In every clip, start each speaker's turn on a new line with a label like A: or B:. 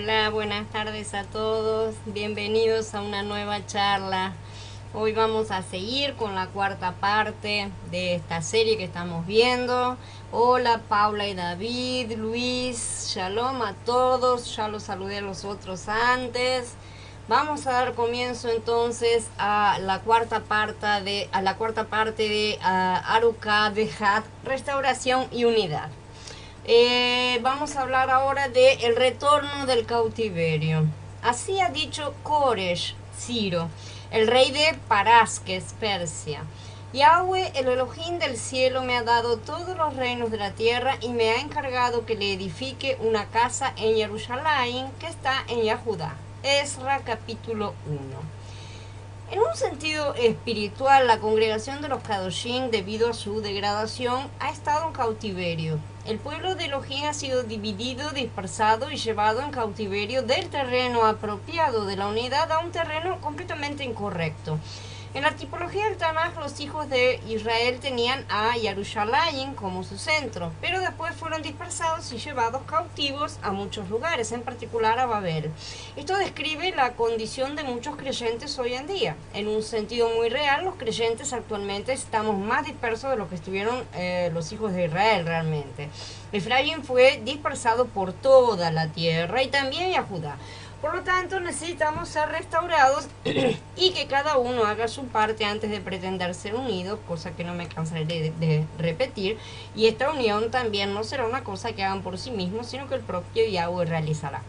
A: Hola, buenas tardes a todos. Bienvenidos a una nueva charla. Hoy vamos a seguir con la cuarta parte de esta serie que estamos viendo. Hola Paula y David, Luis, shalom a todos. Ya los saludé a los otros antes. Vamos a dar comienzo entonces a la cuarta parte de Aruka Behat, restauración y unidad. Vamos a hablar ahora de el retorno del cautiverio. Así ha dicho Koresh, Ciro, el rey de Parás, que es Persia. Yahweh, el Elohim del cielo, me ha dado todos los reinos de la tierra y me ha encargado que le edifique una casa en Jerusalén, que está en Yahudá. Esra capítulo 1. En un sentido espiritual, la congregación de los Kadoshim, debido a su degradación, ha estado en cautiverio. El pueblo de Elohim ha sido dividido, dispersado y llevado en cautiverio del terreno apropiado de la unidad a un terreno completamente incorrecto. En la tipología del Tanaj, los hijos de Israel tenían a Jerusalén como su centro, pero después fueron dispersados y llevados cautivos a muchos lugares, en particular a Babel. Esto describe la condición de muchos creyentes hoy en día. En un sentido muy real, los creyentes actualmente estamos más dispersos de lo que estuvieron los hijos de Israel realmente. Efraín fue dispersado por toda la tierra y también a Judá. Por lo tanto, necesitamos ser restaurados y que cada uno haga su parte antes de pretender ser unidos, cosa que no me cansaré de repetir. Y esta unión también no será una cosa que hagan por sí mismos, sino que el propio Yahweh realizará.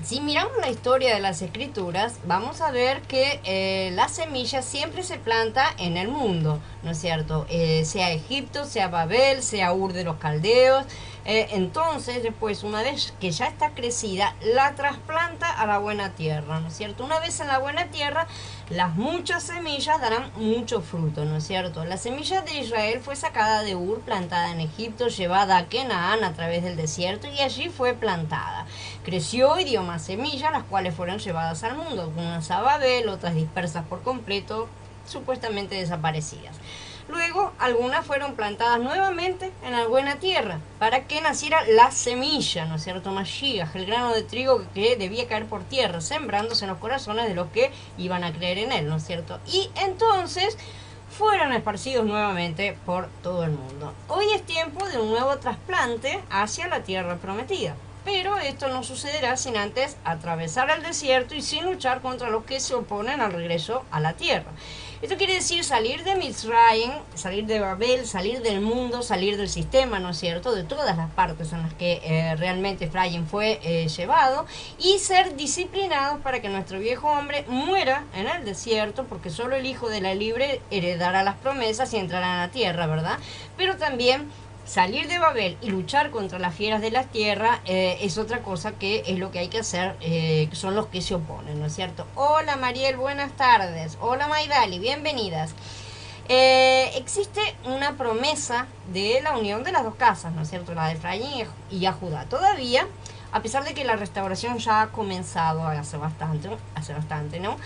A: Si miramos la historia de las escrituras, vamos a ver que la semilla siempre se planta en el mundo, ¿no es cierto? Sea Egipto, sea Babel, sea Ur de los Caldeos. Entonces, después, una vez que ya está crecida, la trasplanta a la buena tierra, ¿no es cierto? Una vez en la buena tierra, las muchas semillas darán mucho fruto, ¿no es cierto? La semilla de Israel fue sacada de Ur, plantada en Egipto, llevada a Canaán a través del desierto y allí fue plantada. Creció y dio más semillas, las cuales fueron llevadas al mundo, algunas a Babel, otras dispersas por completo, supuestamente desaparecidas. Luego, algunas fueron plantadas nuevamente en la buena tierra, para que naciera la semilla, ¿no es cierto? Mashiach, el grano de trigo que debía caer por tierra, sembrándose en los corazones de los que iban a creer en él, ¿no es cierto? Y entonces fueron esparcidos nuevamente por todo el mundo. Hoy es tiempo de un nuevo trasplante hacia la tierra prometida. Pero esto no sucederá sin antes atravesar el desierto y sin luchar contra los que se oponen al regreso a la tierra. Esto quiere decir salir de Mizraim, salir de Babel, salir del mundo, salir del sistema, ¿no es cierto?, de todas las partes en las que realmente Efraín fue llevado, y ser disciplinados para que nuestro viejo hombre muera en el desierto, porque solo el hijo de la libre heredará las promesas y entrará en la tierra, ¿verdad? Pero también salir de Babel y luchar contra las fieras de la tierra es otra cosa que es lo que hay que hacer, son los que se oponen, ¿no es cierto? Hola Mariel, buenas tardes. Hola Maidali, bienvenidas. Existe una promesa de la unión de las dos casas, ¿no es cierto? La de Efraín y Judá. Todavía, a pesar de que la restauración ya ha comenzado hace bastante, ¿no?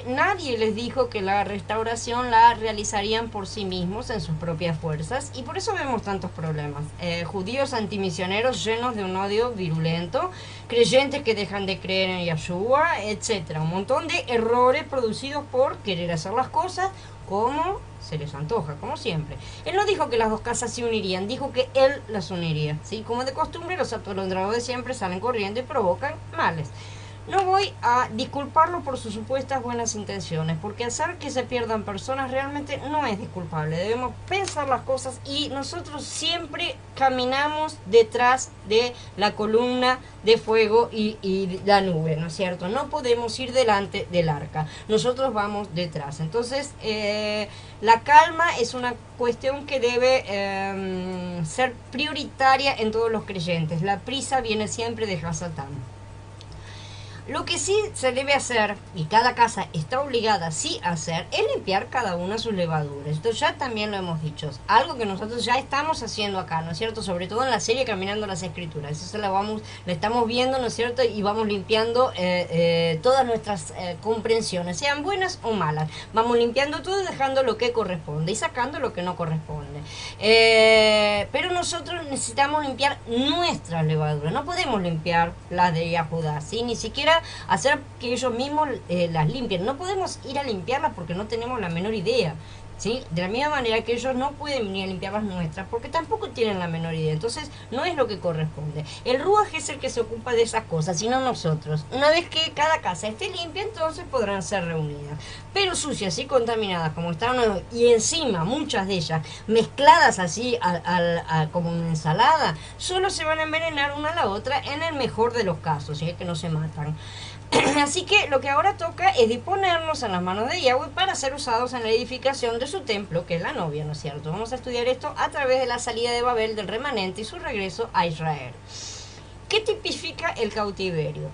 A: Nadie les dijo que la restauración la realizarían por sí mismos en sus propias fuerzas y por eso vemos tantos problemas. Judíos antimisioneros llenos de un odio virulento, creyentes que dejan de creer en Yahshua, etcétera. Un montón de errores producidos por querer hacer las cosas como se les antoja, como siempre. Él no dijo que las dos casas se unirían, dijo que él las uniría, ¿sí? Como de costumbre, los atolondrados de siempre salen corriendo y provocan males. No voy a disculparlo por sus supuestas buenas intenciones, porque hacer que se pierdan personas realmente no es disculpable. Debemos pensar las cosas y nosotros siempre caminamos detrás de la columna de fuego y la nube, ¿no es cierto? No podemos ir delante del arca, nosotros vamos detrás. Entonces, la calma es una cuestión que debe ser prioritaria en todos los creyentes. La prisa viene siempre de Hasatán. Lo que sí se debe hacer, y cada casa está obligada sí a hacer, es limpiar cada una sus levaduras. Esto ya también lo hemos dicho. Algo que nosotros ya estamos haciendo acá, ¿no es cierto? Sobre todo en la serie Caminando las Escrituras. Eso la estamos viendo, ¿no es cierto? Y vamos limpiando todas nuestras comprensiones, sean buenas o malas. Vamos limpiando todo y dejando lo que corresponde y sacando lo que no corresponde. Pero nosotros necesitamos limpiar nuestras levaduras. No podemos limpiar las de Yahudá, ¿sí? Ni siquiera hacer que ellos mismos las limpien. No podemos ir a limpiarlas porque no tenemos la menor idea, ¿sí? De la misma manera que ellos no pueden venir a limpiar las nuestras porque tampoco tienen la menor idea. Entonces no es lo que corresponde. El Ruaj es el que se ocupa de esas cosas y no nosotros. Una vez que cada casa esté limpia, entonces podrán ser reunidas. Pero sucias y contaminadas como están hoy, y encima muchas de ellas mezcladas así como una ensalada, solo se van a envenenar una a la otra en el mejor de los casos, si es que no se matan. Así que lo que ahora toca es disponernos en las manos de Yahweh para ser usados en la edificación de su templo, que es la novia, ¿no es cierto? Vamos a estudiar esto a través de la salida de Babel del remanente y su regreso a Israel. ¿Qué tipifica el cautiverio?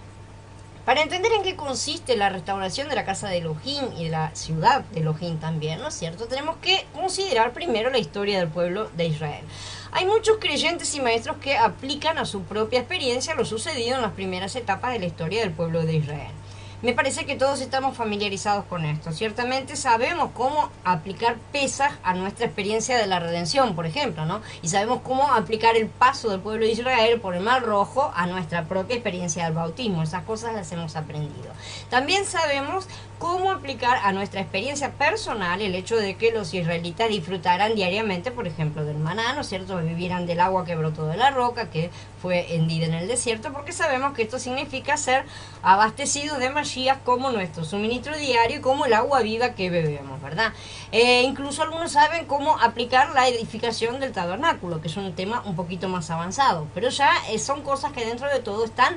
A: Para entender en qué consiste la restauración de la casa de Elohim y de la ciudad de Elohim también, ¿no es cierto? Tenemos que considerar primero la historia del pueblo de Israel. Hay muchos creyentes y maestros que aplican a su propia experiencia lo sucedido en las primeras etapas de la historia del pueblo de Israel. Me parece que todos estamos familiarizados con esto. Ciertamente sabemos cómo aplicar Pesaj a nuestra experiencia de la redención, por ejemplo, ¿no? Y sabemos cómo aplicar el paso del pueblo de Israel por el Mar Rojo a nuestra propia experiencia del bautismo. Esas cosas las hemos aprendido. También sabemos cómo aplicar a nuestra experiencia personal el hecho de que los israelitas disfrutaran diariamente, por ejemplo, del maná, ¿no es cierto? Vivieran del agua que brotó de la roca, que fue hendida en el desierto, porque sabemos que esto significa ser abastecidos de Mashiach como nuestro suministro diario y como el agua viva que bebemos, ¿verdad? Incluso algunos saben cómo aplicar la edificación del tabernáculo, que es un tema un poquito más avanzado, pero ya son cosas que dentro de todo están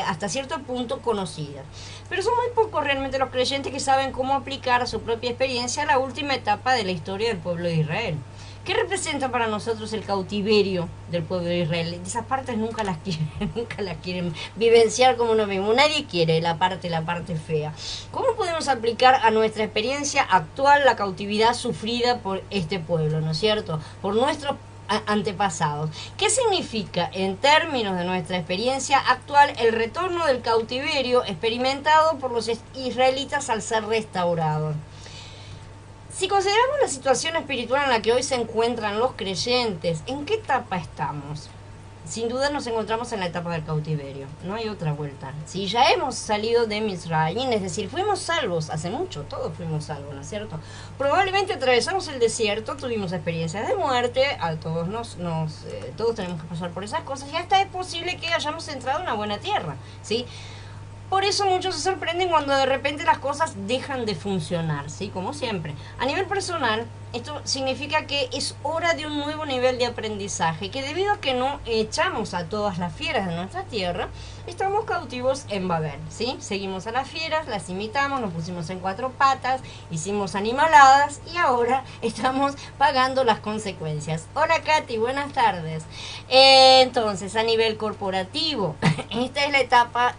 A: hasta cierto punto conocidas. Pero son muy pocos realmente los creyentes que saben cómo aplicar a su propia experiencia la última etapa de la historia del pueblo de Israel. ¿Qué representa para nosotros el cautiverio del pueblo de Israel? Esas partes nunca las quieren vivenciar como uno mismo. Nadie quiere la parte fea. ¿Cómo podemos aplicar a nuestra experiencia actual la cautividad sufrida por este pueblo, ¿no es cierto? Por nuestros antepasados. ¿Qué significa en términos de nuestra experiencia actual el retorno del cautiverio experimentado por los israelitas al ser restaurados? Si consideramos la situación espiritual en la que hoy se encuentran los creyentes, ¿en qué etapa estamos? Sin duda nos encontramos en la etapa del cautiverio, no hay otra vuelta. Si ya hemos salido de Misraim, es decir, fuimos salvos hace mucho, todos fuimos salvos, ¿no es cierto? Probablemente atravesamos el desierto, tuvimos experiencias de muerte, a todos todos tenemos que pasar por esas cosas, y hasta es posible que hayamos entrado en una buena tierra, ¿sí? Por eso muchos se sorprenden cuando de repente las cosas dejan de funcionar, ¿sí? Como siempre. A nivel personal, esto significa que es hora de un nuevo nivel de aprendizaje, que debido a que no echamos a todas las fieras de nuestra tierra, estamos cautivos en Babel, ¿sí? Seguimos a las fieras, las imitamos, nos pusimos en cuatro patas, hicimos animaladas y ahora estamos pagando las consecuencias. Hola Katy, buenas tardes. Entonces, a nivel corporativo, esta es la etapa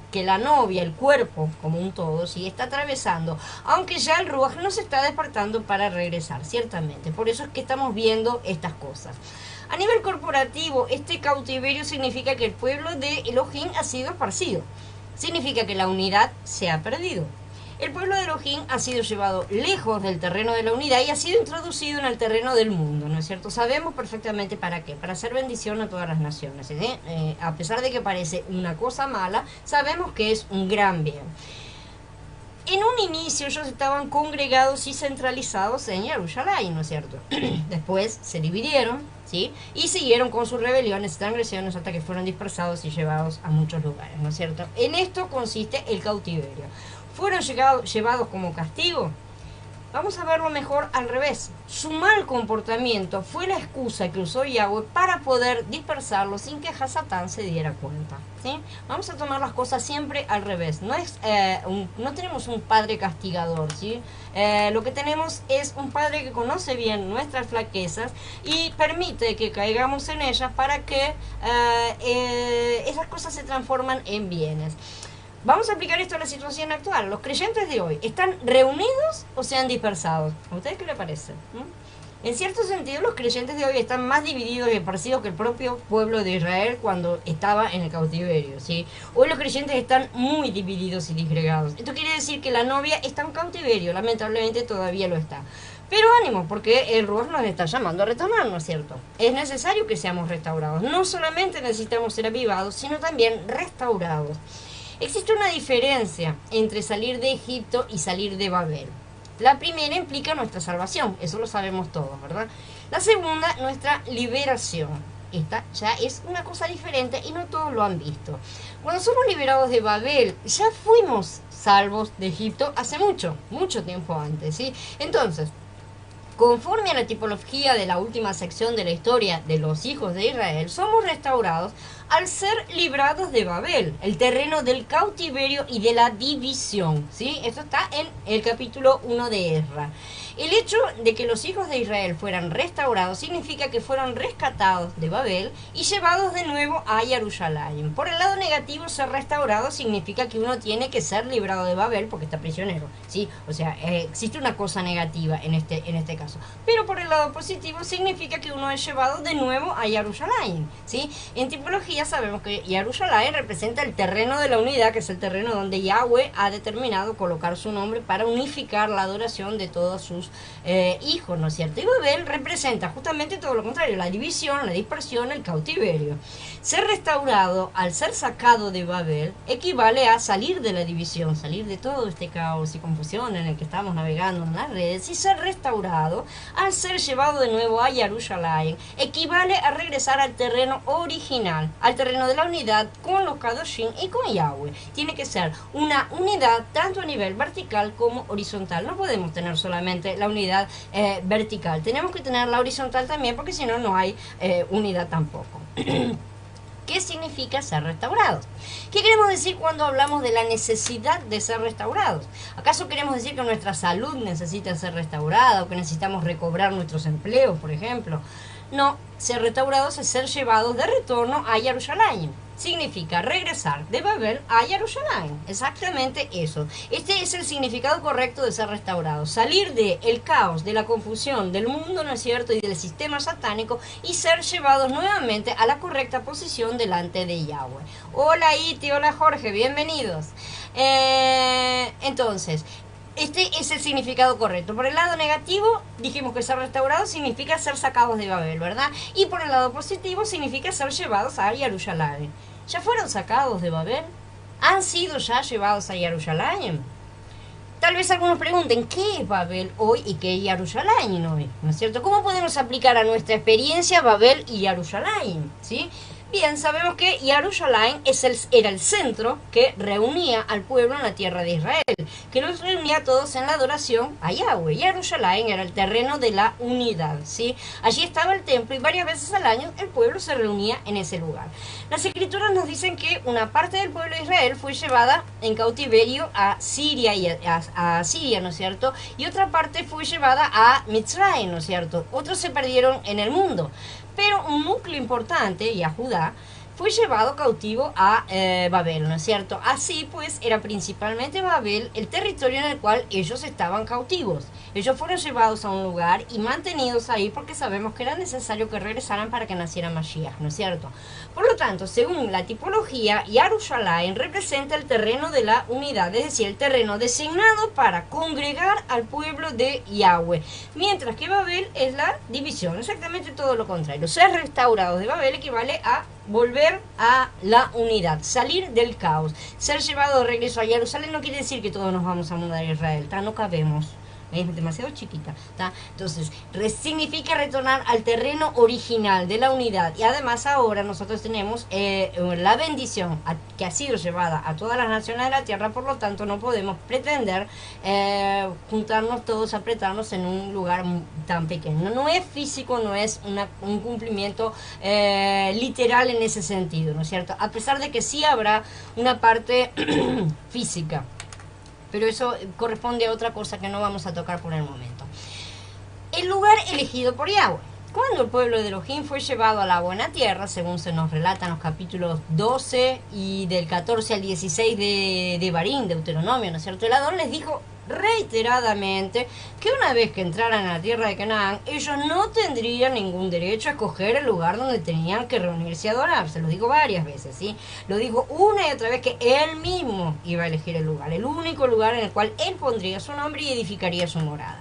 A: que la novia, el cuerpo como un todo, sí está atravesando, aunque ya el Ruaj no se está despertando para regresar, ciertamente. Por eso es que estamos viendo estas cosas. A nivel corporativo, este cautiverio significa que el pueblo de Elohim ha sido esparcido. Significa que la unidad se ha perdido. El pueblo de Elohim ha sido llevado lejos del terreno de la unidad y ha sido introducido en el terreno del mundo, ¿no es cierto? Sabemos perfectamente para qué, para hacer bendición a todas las naciones, a pesar de que parece una cosa mala, sabemos que es un gran bien. En un inicio ellos estaban congregados y centralizados en Jerusalén, ¿no es cierto? Después se dividieron, ¿sí? Y siguieron con sus rebeliones y transgresiones hasta que fueron dispersados y llevados a muchos lugares, ¿no es cierto? En esto consiste el cautiverio. ¿Fueron llevados como castigo? vamos a verlo mejor al revés. Su mal comportamiento fue la excusa que usó Yahweh para poder dispersarlo sin que Hasatán se diera cuenta, ¿sí? Vamos a tomar las cosas siempre al revés. No tenemos un padre castigador, ¿sí? Lo que tenemos es un padre que conoce bien nuestras flaquezas y permite que caigamos en ellas para que esas cosas se transforman en bienes. Vamos a aplicar esto a la situación actual. Los creyentes de hoy, ¿están reunidos o se han dispersado? ¿A ustedes qué les parece? En cierto sentido, los creyentes de hoy están más divididos y esparcidos que el propio pueblo de Israel cuando estaba en el cautiverio, ¿sí? Hoy los creyentes están muy divididos y disgregados. Esto quiere decir que la novia está en cautiverio, lamentablemente todavía lo está. Pero ánimo, porque el Ruach nos está llamando a retornar, ¿no es cierto? Es necesario que seamos restaurados. No solamente necesitamos ser avivados, sino también restaurados. Existe una diferencia entre salir de Egipto y salir de Babel. La primera implica nuestra salvación, eso lo sabemos todos, ¿verdad? La segunda, nuestra liberación. Esta ya es una cosa diferente y no todos lo han visto. Cuando somos liberados de Babel, ya fuimos salvos de Egipto hace mucho tiempo antes, ¿sí? Entonces, conforme a la tipología de la última sección de la historia de los hijos de Israel, somos restaurados al ser librados de Babel, el terreno del cautiverio y de la división, ¿sí? Esto está en el capítulo 1 de Ezra. El hecho de que los hijos de Israel fueran restaurados significa que fueron rescatados de Babel y llevados de nuevo a Jerusalén. Por el lado negativo, ser restaurado significa que uno tiene que ser librado de Babel porque está prisionero, ¿sí? O sea, existe una cosa negativa en este caso. Pero por el lado positivo significa que uno es llevado de nuevo a Jerusalén, ¿sí? En tipología sabemos que Jerusalén representa el terreno de la unidad, que es el terreno donde Yahweh ha determinado colocar su nombre para unificar la adoración de todos sus hijos, ¿no es cierto? Y Babel representa justamente todo lo contrario, la división, la dispersión, el cautiverio. Ser restaurado al ser sacado de Babel equivale a salir de la división, salir de todo este caos y confusión en el que estamos navegando en las redes, y ser restaurado al ser llevado de nuevo a Jerusalén equivale a regresar al terreno original, al terreno de la unidad con los Kadoshim y con Yahweh. Tiene que ser una unidad tanto a nivel vertical como horizontal. No podemos tener solamente la unidad vertical, tenemos que tener la horizontal también, porque si no, no hay unidad tampoco. ¿Qué significa ser restaurados? ¿Qué queremos decir cuando hablamos de la necesidad de ser restaurados? ¿Acaso queremos decir que nuestra salud necesita ser restaurada o que necesitamos recobrar nuestros empleos, por ejemplo? No, ser restaurados es ser llevados de retorno a Jerusalén. Significa regresar de Babel a Jerusalén. Exactamente eso. Este es el significado correcto de ser restaurado. Salir del caos, de la confusión, del mundo, ¿no es cierto?, y del sistema satánico, y ser llevados nuevamente a la correcta posición delante de Yahweh. Hola Iti, hola Jorge, bienvenidos. Entonces, este es el significado correcto. Por el lado negativo, dijimos que ser restaurados significa ser sacados de Babel, ¿verdad? Y por el lado positivo significa ser llevados a Jerusalén. ¿Ya fueron sacados de Babel? ¿Han sido ya llevados a Jerusalén? Tal vez algunos pregunten, ¿qué es Babel hoy y qué es Jerusalén hoy? ¿No es cierto? ¿Cómo podemos aplicar a nuestra experiencia Babel y Jerusalén? ¿Sí? Bien, sabemos que Jerusalén era el centro que reunía al pueblo en la tierra de Israel, que los reunía a todos en la adoración a Yahweh. Jerusalén era el terreno de la unidad, ¿sí? Allí estaba el templo y varias veces al año el pueblo se reunía en ese lugar. Las escrituras nos dicen que una parte del pueblo de Israel fue llevada en cautiverio a Siria, a Siria, ¿no es cierto? Y otra parte fue llevada a Mitzrayim, ¿no es cierto? Otros se perdieron en el mundo. Pero un núcleo importante, y a Judá, fue llevado cautivo a Babel, ¿no es cierto? Así pues, era principalmente Babel el territorio en el cual ellos estaban cautivos. Ellos fueron llevados a un lugar y mantenidos ahí porque sabemos que era necesario que regresaran para que naciera Mashiach, ¿no es cierto? Por lo tanto, según la tipología, Jerusalén representa el terreno de la unidad, es decir, el terreno designado para congregar al pueblo de Yahweh, mientras que Babel es la división, exactamente todo lo contrario. Ser restaurados de Babel equivale a volver a la unidad, salir del caos. Ser llevado de regreso a Jerusalén no quiere decir que todos nos vamos a mudar a Israel, no cabemos. es demasiado chiquita, ¿tá? Entonces, significa retornar al terreno original de la unidad. Y además ahora nosotros tenemos la bendición que ha sido llevada a todas las naciones de la tierra, por lo tanto no podemos pretender juntarnos todos, apretarnos en un lugar tan pequeño. No es físico, no es un cumplimiento literal en ese sentido, ¿no es cierto? A pesar de que sí habrá una parte física, pero eso corresponde a otra cosa que no vamos a tocar por el momento. El lugar elegido por Yahweh. Cuando el pueblo de Elohim fue llevado a la buena tierra, según se nos relatan los capítulos 12 y del 14 al 16 de Barín, Deuteronomio, ¿no es cierto? El Adón les dijo reiteradamente que una vez que entraran a la tierra de Canaán, ellos no tendrían ningún derecho a escoger el lugar donde tenían que reunirse y adorar. Se lo digo varias veces, ¿sí? Lo dijo una y otra vez que él mismo iba a elegir el lugar, el único lugar en el cual él pondría su nombre y edificaría su morada.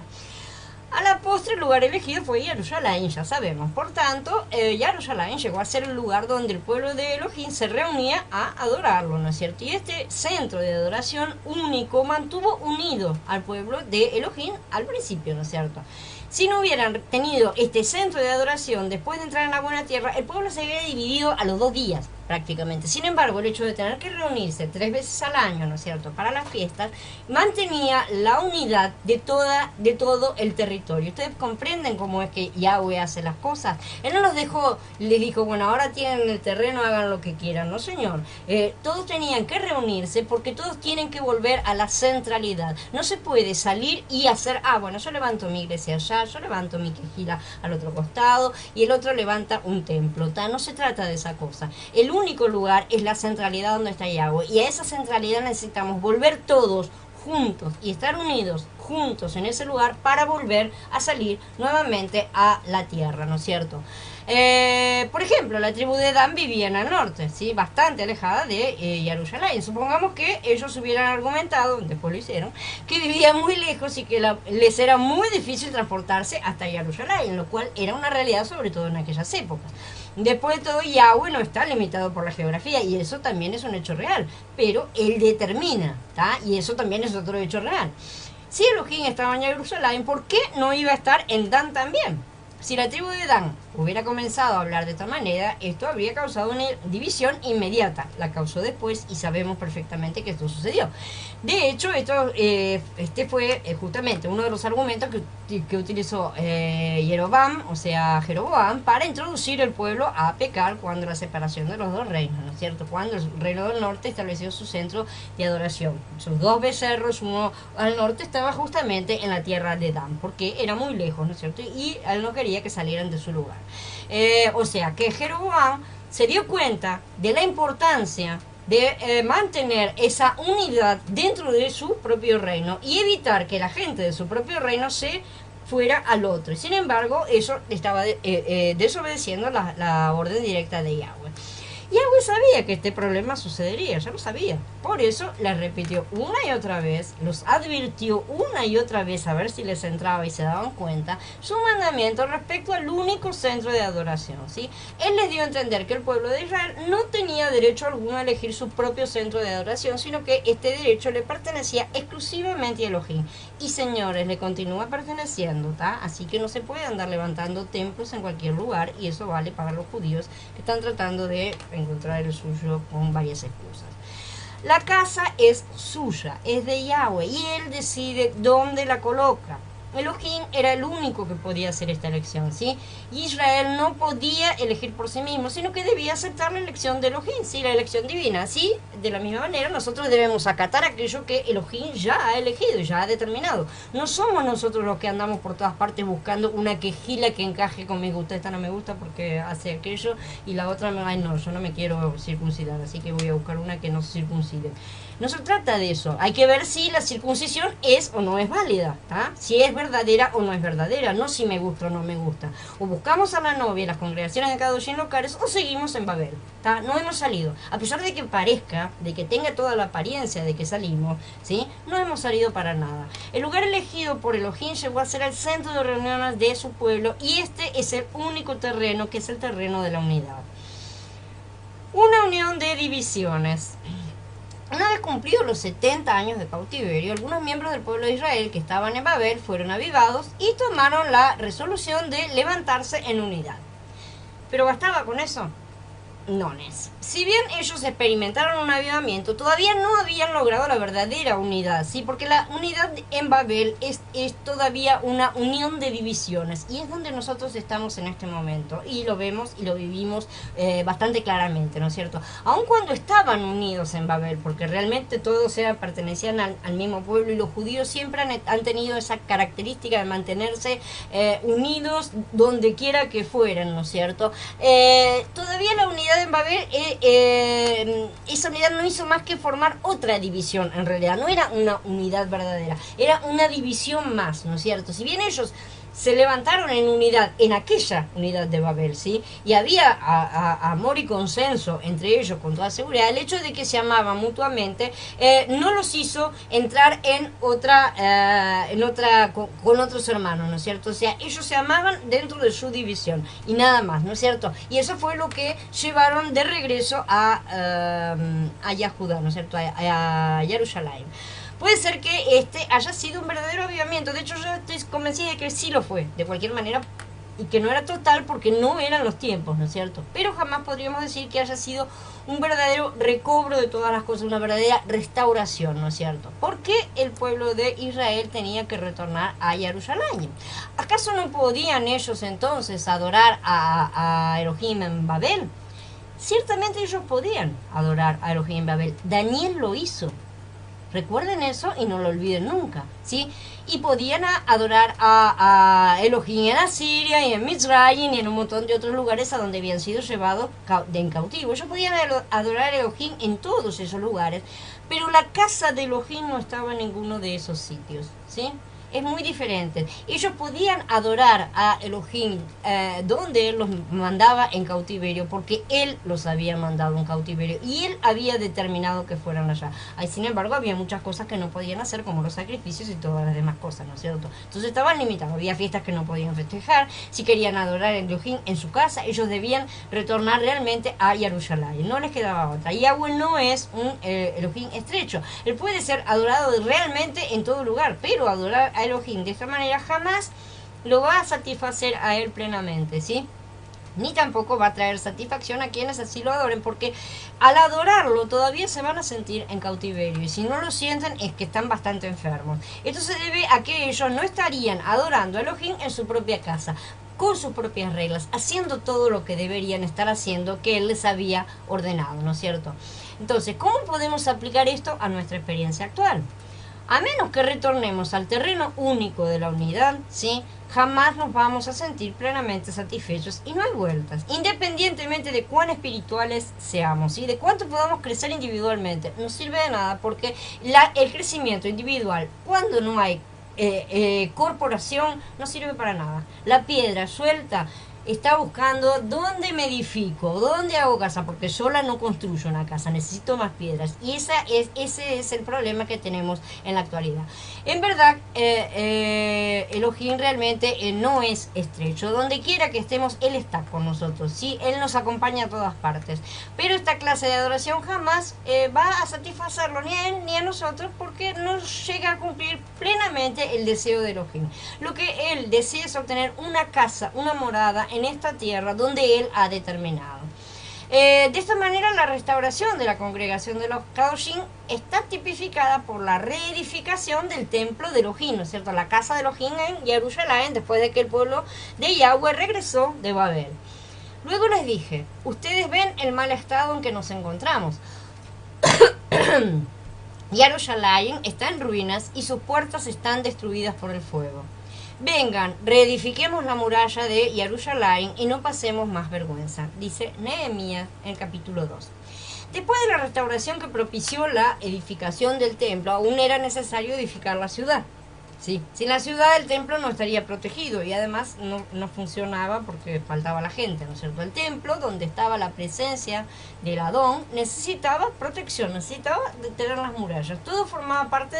A: A la postre, el lugar elegido fue Jerusalén, ya sabemos. Por tanto, Jerusalén llegó a ser el lugar donde el pueblo de Elohim se reunía a adorarlo, ¿no es cierto? Y este centro de adoración único mantuvo unido al pueblo de Elohim al principio, ¿no es cierto? Si no hubieran tenido este centro de adoración después de entrar en la buena tierra, el pueblo se había dividido a los 2 días prácticamente. Sin embargo, el hecho de tener que reunirse 3 veces al año, ¿no es cierto?, para las fiestas, mantenía la unidad de todo el territorio. Ustedes comprenden cómo es que Yahweh hace las cosas. Él no los dejó, les dijo, bueno, ahora tienen el terreno, hagan lo que quieran. No, señor. Todos tenían que reunirse porque todos tienen que volver a la centralidad. No se puede salir y hacer, bueno, yo levanto mi iglesia allá, yo levanto mi quejila al otro costado y el otro levanta un templo. No se trata de esa cosa. El único lugar es la centralidad donde está Yahweh, y a esa centralidad necesitamos volver todos juntos y estar unidos juntos en ese lugar para volver a salir nuevamente a la tierra, ¿no es cierto? Por ejemplo, la tribu de Dan vivía en el norte, ¿sí? Bastante alejada de Jerusalén. Supongamos que ellos hubieran argumentado, después lo hicieron, que vivían muy lejos y que les era muy difícil transportarse hasta Jerusalén, lo cual era una realidad sobre todo en aquellas épocas. Después de todo, Yahweh no está limitado por la geografía, y eso también es un hecho real, pero él determina, ¿tá? Y eso también es otro hecho real. Si Elohim estaba en Jerusalén, ¿por qué no iba a estar en Dan también? Si la tribu de Dan hubiera comenzado a hablar de esta manera, esto habría causado una división inmediata. La causó después y sabemos perfectamente que esto sucedió. De hecho, este fue justamente uno de los argumentos que utilizó Jeroboam, o sea, Jeroboam, para introducir el pueblo a pecar cuando la separación de los 2 reinos, ¿no es cierto? Cuando el reino del norte estableció su centro de adoración. Sus 2 becerros, uno al norte, estaba justamente en la tierra de Dan, porque era muy lejos, ¿no es cierto? Y él no quería que salieran de su lugar. O sea, que Jeroboam se dio cuenta de la importancia de mantener esa unidad dentro de su propio reino y evitar que la gente de su propio reino se fuera al otro. Y sin embargo, eso estaba desobedeciendo la orden directa de Yahweh. Yahweh sabía que este problema sucedería, ya lo sabía. Por eso les repitió una y otra vez, los advirtió una y otra vez a ver si les entraba y se daban cuenta su mandamiento respecto al único centro de adoración, ¿sí? Él les dio a entender que el pueblo de Israel no tenía derecho alguno a elegir su propio centro de adoración, sino que este derecho le pertenecía exclusivamente a Elohim. Y señores, le continúa perteneciendo, ¿tá? Así que no se puede andar levantando templos en cualquier lugar, y eso vale para los judíos que están tratando de encontrar el suyo con varias excusas. La casa es suya, es de Yahweh, y él decide dónde la coloca. Elohim era el único que podía hacer esta elección, ¿sí? Israel no podía elegir por sí mismo, sino que debía aceptar la elección de Elohim, ¿sí? La elección divina. Así, de la misma manera, nosotros debemos acatar aquello que Elohim ya ha elegido, ya ha determinado. No somos nosotros los que andamos por todas partes buscando una quejila que encaje con mi gusto. Esta no me gusta porque hace aquello, y la otra, ay no, yo no me quiero circuncidar, así que voy a buscar una que no se circuncide. No se trata de eso. Hay que ver si la circuncisión es o no es válida, ¿tá? Si es verdadera o no es verdadera, no si me gusta o no me gusta. O buscamos a la novia en las congregaciones de Kadoshim locales, o seguimos en Babel, ¿tá? No hemos salido. A pesar de que parezca, de que tenga toda la apariencia de que salimos, ¿sí? No hemos salido para nada. El lugar elegido por Elohim llegó a ser el centro de reuniones de su pueblo, y este es el único terreno que es el terreno de la unidad. Una unión de divisiones. Una vez cumplidos los 70 años de cautiverio, algunos miembros del pueblo de Israel que estaban en Babel fueron avivados y tomaron la resolución de levantarse en unidad. ¿Pero bastaba con eso? No, Nes. Si bien ellos experimentaron un avivamiento, todavía no habían logrado la verdadera unidad, ¿sí? Porque la unidad en Babel es todavía una unión de divisiones, y es donde nosotros estamos en este momento, y lo vemos y lo vivimos bastante claramente, ¿no es cierto? Aun cuando estaban unidos en Babel, porque realmente todos pertenecían al mismo pueblo, y los judíos siempre han tenido esa característica de mantenerse unidos donde quiera que fueran, ¿no es cierto? Todavía la unidad en Babel, esa unidad no hizo más que formar otra división. En realidad no era una unidad verdadera, era una división más, ¿no es cierto? Si bien ellos se levantaron en unidad, en aquella unidad de Babel, ¿sí? Y había amor y consenso entre ellos con toda seguridad. El hecho de que se amaban mutuamente no los hizo entrar en otra, con otros hermanos, ¿no es cierto? O sea, ellos se amaban dentro de su división y nada más, ¿no es cierto? Y eso fue lo que llevaron de regreso a Yahudá, ¿no es cierto? A Jerusalén. Puede ser que este haya sido un verdadero avivamiento. De hecho, yo estoy convencida de que sí lo fue, de cualquier manera, y que no era total porque no eran los tiempos, ¿no es cierto? Pero jamás podríamos decir que haya sido un verdadero recobro de todas las cosas, una verdadera restauración, ¿no es cierto? ¿Por qué el pueblo de Israel tenía que retornar a Jerusalén? ¿Acaso no podían ellos entonces adorar a Elohim en Babel? Ciertamente ellos podían adorar a Elohim en Babel. Daniel lo hizo. Recuerden eso y no lo olviden nunca, ¿sí? Y podían adorar a Elohim en Asiria y en Mizraim y en un montón de otros lugares a donde habían sido llevados en cautivo. Ellos podían adorar a Elohim en todos esos lugares, pero la casa de Elohim no estaba en ninguno de esos sitios, ¿sí? Es muy diferente. Ellos podían adorar a Elohim donde él los mandaba en cautiverio, porque él los había mandado en cautiverio y él había determinado que fueran allá. Ahí, sin embargo, había muchas cosas que no podían hacer, como los sacrificios y todas las demás cosas, ¿no es cierto? Entonces estaban limitados. Había fiestas que no podían festejar. Si querían adorar a Elohim en su casa, ellos debían retornar realmente a Jerusalén. No les quedaba otra. Yahweh no es un Elohim estrecho. Él puede ser adorado realmente en todo lugar, pero adorar a Elohim de esta manera jamás lo va a satisfacer a él plenamente, ¿sí? Ni tampoco va a traer satisfacción a quienes así lo adoren, porque al adorarlo todavía se van a sentir en cautiverio, y si no lo sienten es que están bastante enfermos. Esto se debe a que ellos no estarían adorando a Elohim en su propia casa, con sus propias reglas, haciendo todo lo que deberían estar haciendo, que él les había ordenado, ¿no es cierto? Entonces, ¿cómo podemos aplicar esto a nuestra experiencia actual? A menos que retornemos al terreno único de la unidad, ¿sí? Jamás nos vamos a sentir plenamente satisfechos y no hay vueltas. Independientemente de cuán espirituales seamos y de cuánto podamos crecer individualmente, no sirve de nada, porque el crecimiento individual, cuando no hay corporación, no sirve para nada. La piedra suelta está buscando dónde me edifico, dónde hago casa, porque sola no construyo una casa, necesito más piedras. Y ese es el problema que tenemos en la actualidad. En verdad, Elohim realmente no es estrecho. Donde quiera que estemos, Él está con nosotros, ¿sí? Él nos acompaña a todas partes. Pero esta clase de adoración jamás va a satisfacerlo ni a Él ni a nosotros, porque no llega a cumplir plenamente el deseo de Elohim. Lo que Él desea es obtener una casa, una morada en esta tierra donde Él ha determinado. De esta manera, la restauración de la congregación de los Kadoshim está tipificada por la reedificación del templo de Elohim, ¿no es cierto? La casa de Elohim en Jerusalén, después de que el pueblo de Yahweh regresó de Babel. Luego les dije, ustedes ven el mal estado en que nos encontramos. Jerusalén está en ruinas y sus puertas están destruidas por el fuego. Vengan, reedifiquemos la muralla de Jerusalén y no pasemos más vergüenza, dice Nehemías en el capítulo 2. Después de la restauración que propició la edificación del templo, aún era necesario edificar la ciudad. Sí, sin la ciudad el templo no estaría protegido y además no funcionaba porque faltaba la gente, ¿no es cierto? El templo, donde estaba la presencia del Adón, necesitaba protección, necesitaba tener las murallas. Todo formaba parte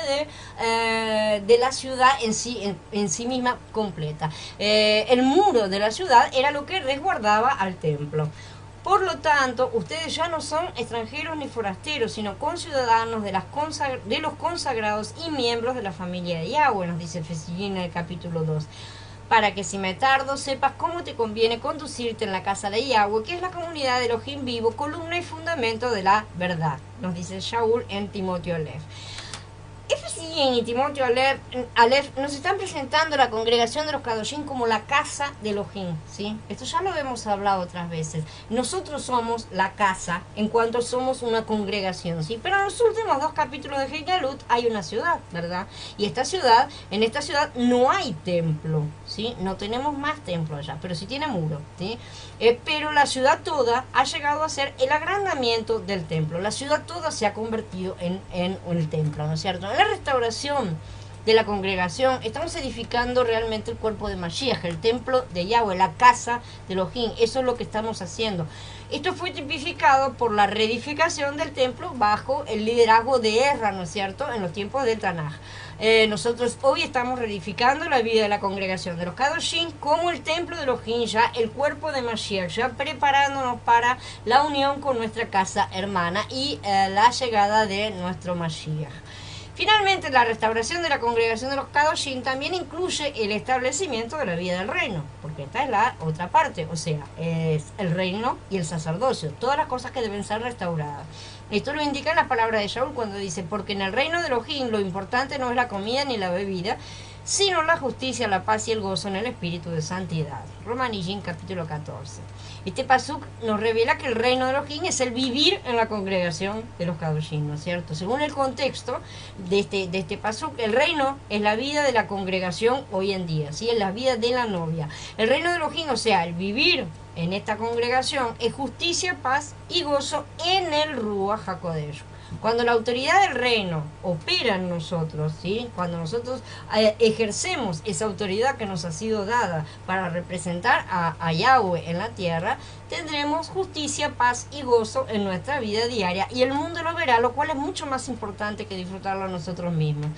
A: de la ciudad en sí misma completa. El muro de la ciudad era lo que resguardaba al templo. Por lo tanto, ustedes ya no son extranjeros ni forasteros, sino conciudadanos de los consagrados y miembros de la familia de Yahweh, nos dice Efesios en el capítulo 2. Para que si me tardo sepas cómo te conviene conducirte en la casa de Yahweh, que es la comunidad de Elohim vivo, columna y fundamento de la verdad, nos dice Shaul en Timoteo Aleph. Efesín y Timoteo Aleph nos están presentando la congregación de los Kadoshim como la casa de Elohim, ¿sí? Esto ya lo hemos hablado otras veces. Nosotros somos la casa en cuanto somos una congregación, ¿sí? Pero en los últimos 2 capítulos de Heigalut hay una ciudad, ¿verdad? Y en esta ciudad no hay templo, ¿sí? No tenemos más templo allá, pero sí tiene muro, ¿sí? Pero la ciudad toda ha llegado a ser el agrandamiento del templo. La ciudad toda se ha convertido en el templo, ¿no es cierto? En la restauración de la congregación estamos edificando realmente el cuerpo de Mashiach, el templo de Yahweh, la casa de Elohim. Eso es lo que estamos haciendo. Esto fue tipificado por la reedificación del templo bajo el liderazgo de Ezra, ¿no es cierto?, en los tiempos del Tanaj. Nosotros hoy estamos reedificando la vida de la congregación de los Kadoshim como el templo de Elohim, ya el cuerpo de Mashiach, ya preparándonos para la unión con nuestra casa hermana y la llegada de nuestro Mashiach. Finalmente, la restauración de la congregación de los Kadoshim también incluye el establecimiento de la vida del reino, porque esta es la otra parte, o sea, es el reino y el sacerdocio, todas las cosas que deben ser restauradas. Esto lo indica en las palabras de Shaul cuando dice, porque en el reino de Elohim lo importante no es la comida ni la bebida, sino la justicia, la paz y el gozo en el espíritu de santidad. Romanillín capítulo 14. Este pasuk nos revela que el reino de Elohim es el vivir en la congregación de los Kadoshim, ¿no es cierto? Según el contexto de este pasuk, el reino es la vida de la congregación hoy en día, ¿sí? Es la vida de la novia. El reino de Elohim, o sea, el vivir en esta congregación, es justicia, paz y gozo en el Ruach HaKodesh. Cuando la autoridad del reino opera en nosotros, ¿sí? Cuando nosotros ejercemos esa autoridad que nos ha sido dada para representar a Yahweh en la tierra, tendremos justicia, paz y gozo en nuestra vida diaria y el mundo lo verá, lo cual es mucho más importante que disfrutarlo nosotros mismos.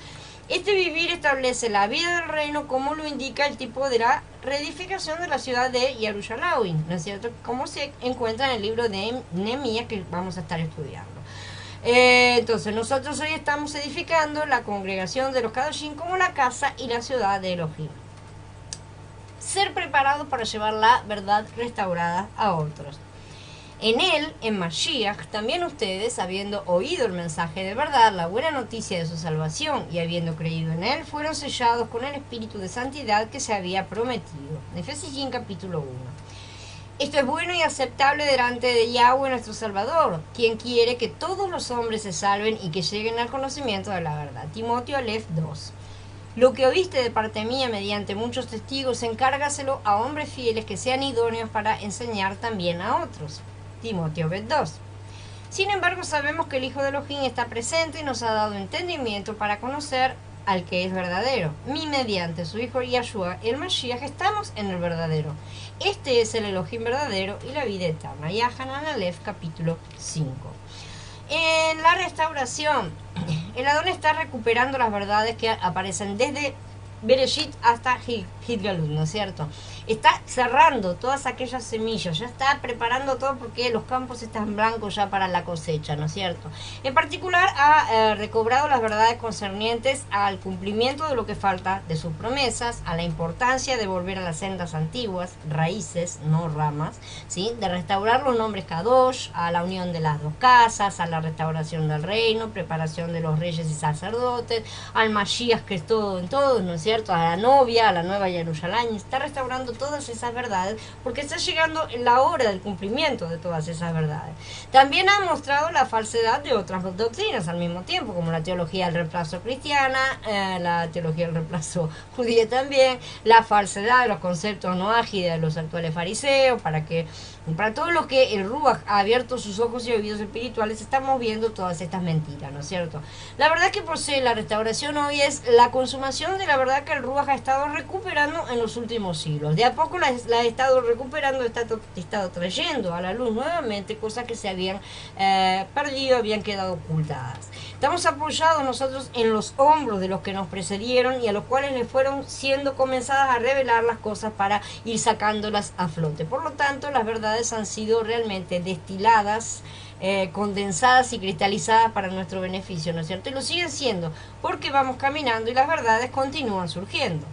A: Este vivir establece la vida del reino como lo indica el tipo de la reedificación de la ciudad de Jerusalén, ¿no es cierto? Como se encuentra en el libro de Nehemías que vamos a estar estudiando. Entonces nosotros hoy estamos edificando la congregación de los Kadoshim como la casa y la ciudad de Elohim. Ser preparado para llevar la verdad restaurada a otros. En él, en Mashiach, también ustedes, habiendo oído el mensaje de verdad, la buena noticia de su salvación, y habiendo creído en él, fueron sellados con el espíritu de santidad que se había prometido. Efesios capítulo 1. Esto es bueno y aceptable delante de Yahweh nuestro Salvador, quien quiere que todos los hombres se salven y que lleguen al conocimiento de la verdad. Timoteo Aleph 2. Lo que oíste de parte mía mediante muchos testigos, encárgaselo a hombres fieles que sean idóneos para enseñar también a otros. Timoteo Bet 2. Sin embargo, sabemos que el Hijo de Elohim está presente y nos ha dado entendimiento para conocer al que es verdadero. Y mediante su Hijo Yahshua, el Mashiach, estamos en el verdadero. Este es el Elohim verdadero y la vida eterna. Yahanan Aleph, capítulo 5. En la restauración, el Adón está recuperando las verdades que aparecen desde Bereshit hasta Hitgalut, ¿no es cierto? Está cerrando todas aquellas semillas, ya está preparando todo porque los campos están blancos ya para la cosecha, ¿no es cierto? En particular ha recobrado las verdades concernientes al cumplimiento de lo que falta de sus promesas, a la importancia de volver a las sendas antiguas, raíces, no ramas, ¿sí? De restaurar los nombres Kadosh, a la unión de las dos casas, a la restauración del reino, preparación de los reyes y sacerdotes, al Mashiach que es todo en todos, ¿no es cierto? A la novia, a la nueva Jerusalén, está restaurando todas esas verdades porque está llegando la hora del cumplimiento de todas esas verdades. También ha mostrado la falsedad de otras doctrinas al mismo tiempo, como la teología del reemplazo cristiana, la teología del reemplazo judía también, la falsedad de los conceptos noágidas de los actuales fariseos, para todos los que el Ruach ha abierto sus ojos y oídos espirituales, estamos viendo todas estas mentiras, ¿no es cierto? La verdad que posee la restauración hoy es la consumación de la verdad verdad que el Ruach ha estado recuperando en los últimos siglos. De a poco la ha estado recuperando, está estado trayendo a la luz nuevamente cosas que se habían perdido, habían quedado ocultadas. Estamos apoyados nosotros en los hombros de los que nos precedieron y a los cuales les fueron siendo comenzadas a revelar las cosas para ir sacándolas a flote. Por lo tanto, las verdades han sido realmente destiladas, condensadas y cristalizadas para nuestro beneficio, ¿no es cierto? Y lo siguen siendo, porque vamos caminando y las verdades continúan surgiendo.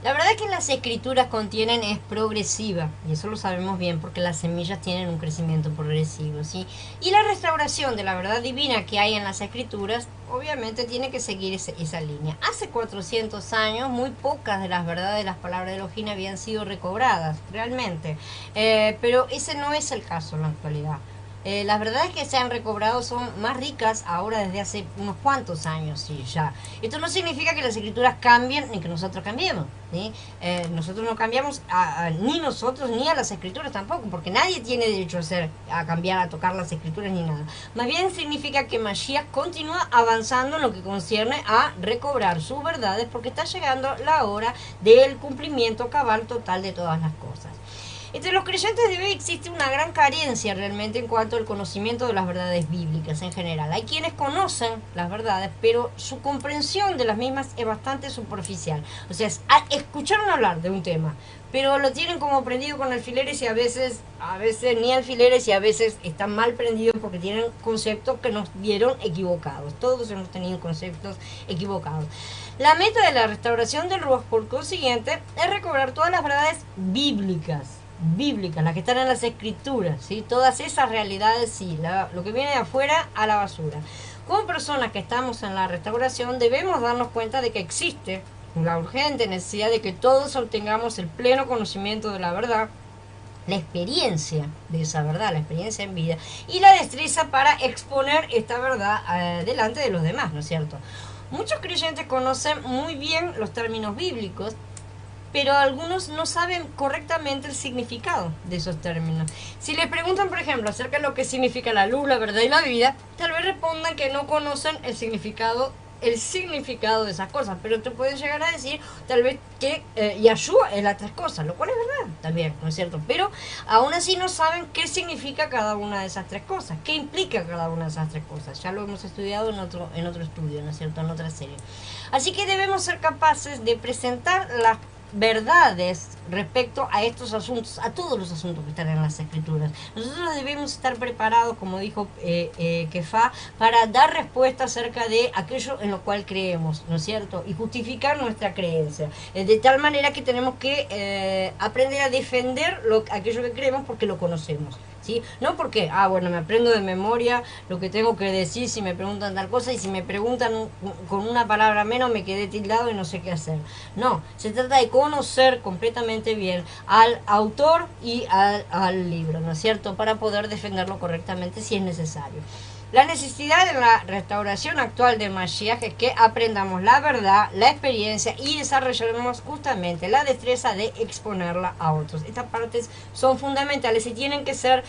A: La verdad es que las escrituras contienen es progresiva, y eso lo sabemos bien porque las semillas tienen un crecimiento progresivo, ¿sí? Y la restauración de la verdad divina que hay en las escrituras, obviamente tiene que seguir esa línea. Hace 400 años, muy pocas de las verdades de las palabras de Elohim habían sido recobradas, realmente. Pero ese no es el caso en la actualidad. Las verdades que se han recobrado son más ricas ahora desde hace unos cuantos años, sí, ya. Esto no significa que las escrituras cambien ni que nosotros cambiemos, ¿sí? Nosotros no cambiamos ni nosotros ni a las escrituras tampoco, porque nadie tiene derecho a cambiar, a tocar las escrituras ni nada. Más bien significa que Mashiach continúa avanzando en lo que concierne a recobrar sus verdades, porque está llegando la hora del cumplimiento cabal total de todas las cosas. Entre los creyentes de hoy existe una gran carencia realmente en cuanto al conocimiento de las verdades bíblicas en general. Hay quienes conocen las verdades, pero su comprensión de las mismas es bastante superficial. O sea, escucharon hablar de un tema, pero lo tienen como prendido con alfileres y a veces ni alfileres y a veces están mal prendidos porque tienen conceptos que nos dieron equivocados. Todos hemos tenido conceptos equivocados. La meta de la restauración del Ruach, por consiguiente, es recobrar todas las verdades bíblicas, las que están en las escrituras, ¿sí? Todas esas realidades, sí, lo que viene de afuera a la basura. Como personas que estamos en la restauración debemos darnos cuenta de que existe la urgente necesidad de que todos obtengamos el pleno conocimiento de la verdad, la experiencia de esa verdad, la experiencia en vida y la destreza para exponer esta verdad delante de los demás, ¿no es cierto? Muchos creyentes conocen muy bien los términos bíblicos, pero algunos no saben correctamente el significado de esos términos. Si les preguntan, por ejemplo, acerca de lo que significa la luz, la verdad y la vida, tal vez respondan que no conocen el significado de esas cosas, pero te pueden llegar a decir tal vez que Yahshua es las tres cosas, lo cual es verdad también, ¿no es cierto? Pero aún así no saben qué significa cada una de esas tres cosas, qué implica cada una de esas tres cosas. Ya lo hemos estudiado en otro estudio, ¿no es cierto? En otra serie. Así que debemos ser capaces de presentar las verdades respecto a estos asuntos, a todos los asuntos que están en las escrituras. Nosotros debemos estar preparados, como dijo Kefá, para dar respuesta acerca de aquello en lo cual creemos, ¿no es cierto? Y justificar nuestra creencia. De tal manera que tenemos que aprender a defender aquello que creemos porque lo conocemos, ¿sí? No porque, bueno, me aprendo de memoria lo que tengo que decir si me preguntan tal cosa y si me preguntan con una palabra menos me quedé tildado y no sé qué hacer. No, se trata de conocer completamente bien al autor y al libro, ¿no es cierto? Para poder defenderlo correctamente si es necesario. La necesidad de la restauración actual del Mashiach es que aprendamos la verdad, la experiencia y desarrollemos justamente la destreza de exponerla a otros. Estas partes son fundamentales y tienen que ser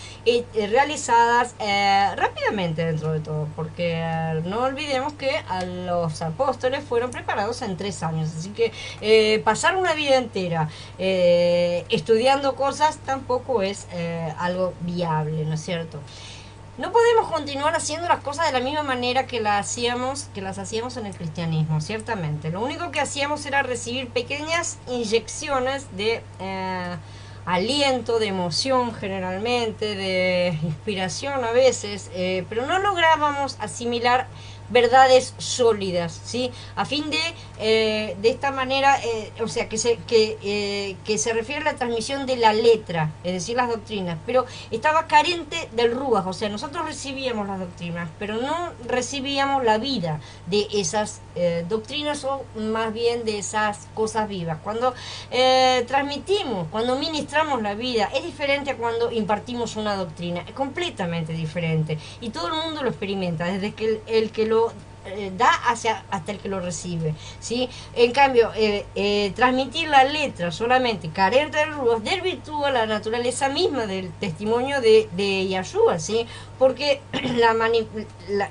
A: realizadas rápidamente dentro de todo, porque no olvidemos que a los apóstoles fueron preparados en 3 años, así que pasar una vida entera estudiando cosas tampoco es algo viable, ¿no es cierto? No podemos continuar haciendo las cosas de la misma manera que las hacíamos en el cristianismo, ciertamente. Lo único que hacíamos era recibir pequeñas inyecciones de aliento, de emoción generalmente, de inspiración a veces, pero no lográbamos asimilar verdades sólidas, ¿sí? A fin de esta manera, o sea, que se refiere a la transmisión de la letra, es decir, las doctrinas, pero estaba carente del ruaj, o sea, nosotros recibíamos las doctrinas, pero no recibíamos la vida de esas doctrinas o más bien de esas cosas vivas. Cuando transmitimos, cuando ministramos la vida, es diferente a cuando impartimos una doctrina, es completamente diferente y todo el mundo lo experimenta, desde que el que lo da hasta el que lo recibe, ¿sí? En cambio, transmitir la letra solamente carente de ruas desvirtúa la naturaleza misma del testimonio de Yahshua, ¿sí? Porque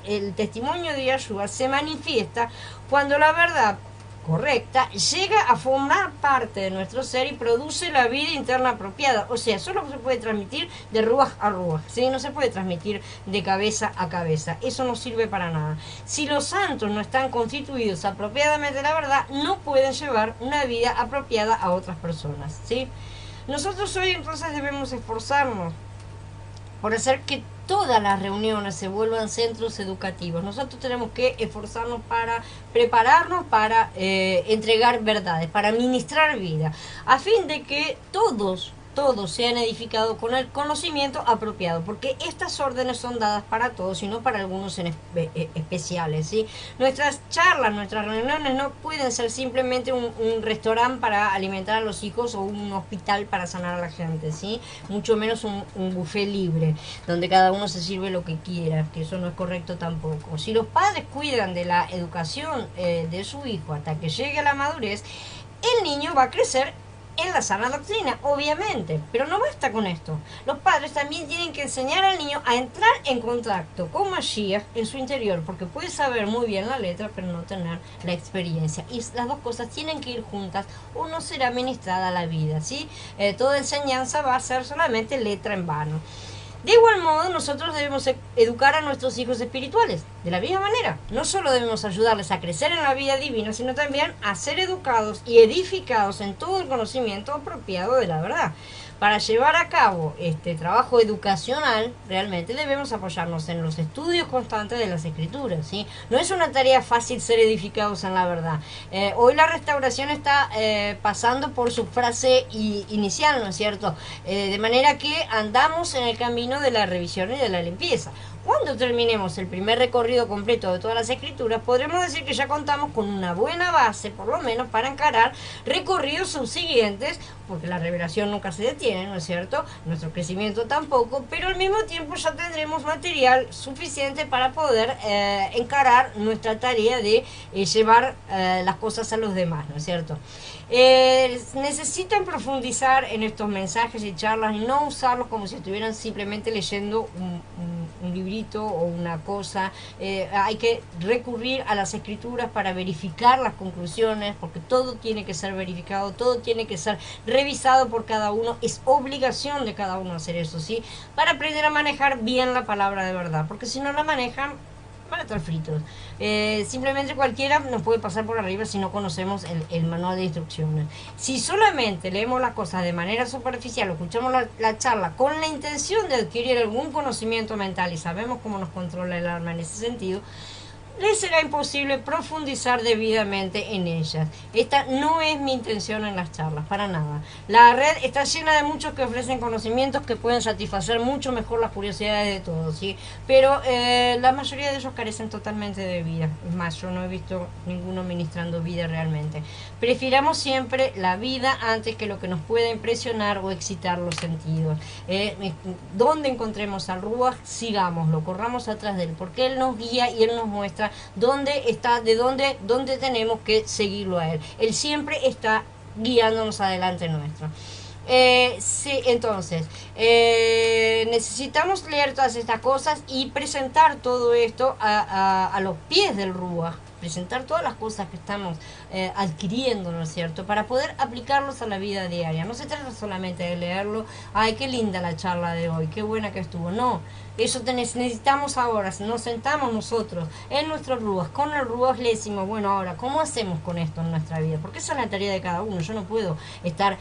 A: el testimonio de Yahshua se manifiesta cuando la verdad correcta llega a formar parte de nuestro ser y produce la vida interna apropiada. O sea, solo se puede transmitir de ruaj a ruaj, ¿sí? No se puede transmitir de cabeza a cabeza. Eso no sirve para nada. Si los santos no están constituidos apropiadamente de la verdad, no pueden llevar una vida apropiada a otras personas, ¿sí? Nosotros hoy entonces debemos esforzarnos por hacer que todas las reuniones se vuelvan centros educativos. Nosotros tenemos que esforzarnos para prepararnos para entregar verdades, para ministrar vida, a fin de que todos sean edificados con el conocimiento apropiado, porque estas órdenes son dadas para todos y no para algunos especiales, ¿sí? Nuestras charlas, nuestras reuniones no pueden ser simplemente un restaurante para alimentar a los hijos o un hospital para sanar a la gente, ¿sí? Mucho menos un buffet libre, donde cada uno se sirve lo que quiera, que eso no es correcto tampoco. Si los padres cuidan de la educación de su hijo hasta que llegue a la madurez, el niño va a crecer en la sana doctrina, obviamente, pero no basta con esto. Los padres también tienen que enseñar al niño a entrar en contacto con Mashiach en su interior, porque puede saber muy bien la letra, pero no tener la experiencia. Y las dos cosas tienen que ir juntas, o no será ministrada la vida, ¿sí? Toda enseñanza va a ser solamente letra en vano. De igual modo, nosotros debemos educar a nuestros hijos espirituales, de la misma manera. No solo debemos ayudarles a crecer en la vida divina, sino también a ser educados y edificados en todo el conocimiento apropiado de la verdad. Para llevar a cabo este trabajo educacional, realmente debemos apoyarnos en los estudios constantes de las Escrituras, ¿sí? No es una tarea fácil ser edificados en la verdad. Hoy la restauración está pasando por su fase inicial, ¿no es cierto? De manera que andamos en el camino de la revisión y de la limpieza. Cuando terminemos el primer recorrido completo de todas las Escrituras, podremos decir que ya contamos con una buena base, por lo menos, para encarar recorridos subsiguientes, porque la revelación nunca se detiene, ¿no es cierto? Nuestro crecimiento tampoco, pero al mismo tiempo ya tendremos material suficiente para poder encarar nuestra tarea de llevar las cosas a los demás, ¿no es cierto? Necesitan profundizar en estos mensajes y charlas y no usarlos como si estuvieran simplemente leyendo un librito o una cosa. Hay que recurrir a las Escrituras para verificar las conclusiones, porque todo tiene que ser verificado, todo tiene que ser revisado por cada uno. Es obligación de cada uno hacer eso, ¿sí? Para aprender a manejar bien la palabra de verdad, porque si no la manejan, van a estar fritos. Simplemente cualquiera nos puede pasar por arriba si no conocemos el manual de instrucciones. Si solamente leemos las cosas de manera superficial o escuchamos la charla con la intención de adquirir algún conocimiento mental y sabemos cómo nos controla el alma en ese sentido, les será imposible profundizar debidamente en ellas. Esta no es mi intención en las charlas, para nada. La red está llena de muchos que ofrecen conocimientos que pueden satisfacer mucho mejor las curiosidades de todos, ¿sí? Pero la mayoría de ellos carecen totalmente de vida. Es más, yo no he visto ninguno ministrando vida realmente. Prefiramos siempre la vida antes que lo que nos pueda impresionar o excitar los sentidos. Donde encontremos al Ruach, sigámoslo, corramos atrás de él, porque él nos guía y él nos muestra dónde está, dónde tenemos que seguirlo a él. Él siempre está guiándonos adelante nuestro. Sí, entonces, necesitamos leer todas estas cosas y presentar todo esto a los pies del Ruach. Presentar todas las cosas que estamos adquiriendo, ¿no es cierto? Para poder aplicarlos a la vida diaria. No se trata solamente de leerlo. Ay, qué linda la charla de hoy, qué buena que estuvo. No, eso necesitamos ahora. Nos sentamos nosotros en nuestros Ruach, con el Ruach le decimos, bueno, ahora, ¿cómo hacemos con esto en nuestra vida? Porque esa es la tarea de cada uno. Yo no puedo estar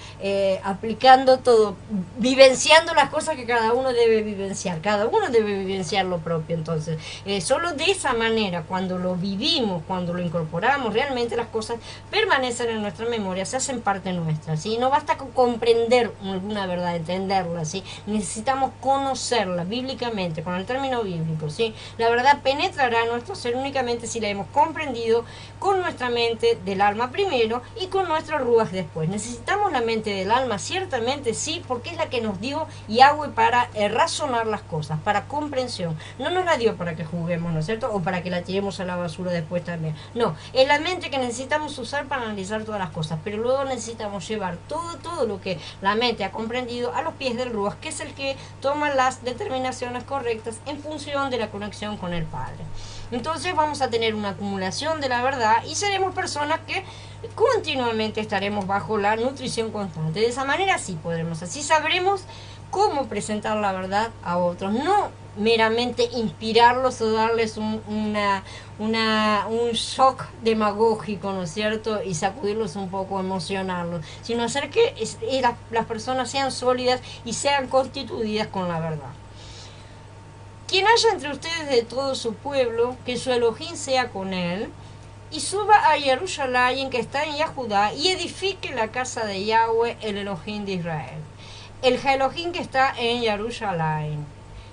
A: aplicando todo, vivenciando las cosas que cada uno debe vivenciar. Cada uno debe vivenciar lo propio. Entonces, solo de esa manera, cuando lo vivimos, cuando lo incorporamos, realmente las cosas permanecen en nuestra memoria, se hacen parte nuestra, ¿sí? No basta con comprender alguna verdad, entenderla, ¿sí? Necesitamos conocerla bíblicamente, con el término bíblico, ¿sí? La verdad penetrará en nuestro ser únicamente si la hemos comprendido con nuestra mente del alma primero y con nuestro ruaj después. ¿Necesitamos la mente del alma? Ciertamente sí, porque es la que nos dio Yahweh para razonar las cosas, para comprensión. No nos la dio para que juguemos, ¿no es cierto? O para que la tiremos a la basura después también. No, es la mente que necesitamos usar para analizar todas las cosas, pero luego necesitamos llevar todo lo que la mente ha comprendido a los pies del ruaj, que es el que toma las determinaciones correctas en función de la conexión con el Padre. Entonces vamos a tener una acumulación de la verdad y seremos personas que continuamente estaremos bajo la nutrición constante. De esa manera sí podremos, así sabremos cómo presentar la verdad a otros, no meramente inspirarlos o darles un shock demagógico, ¿no es cierto? Y sacudirlos un poco, emocionarlos, sino hacer que las personas sean sólidas y sean constituidas con la verdad. Quien haya entre ustedes de todo su pueblo, que su Elohim sea con él, y suba a Jerusalén que está en Yahudá, y edifique la casa de Yahweh, el Elohim de Israel, el Elohim que está en Jerusalén.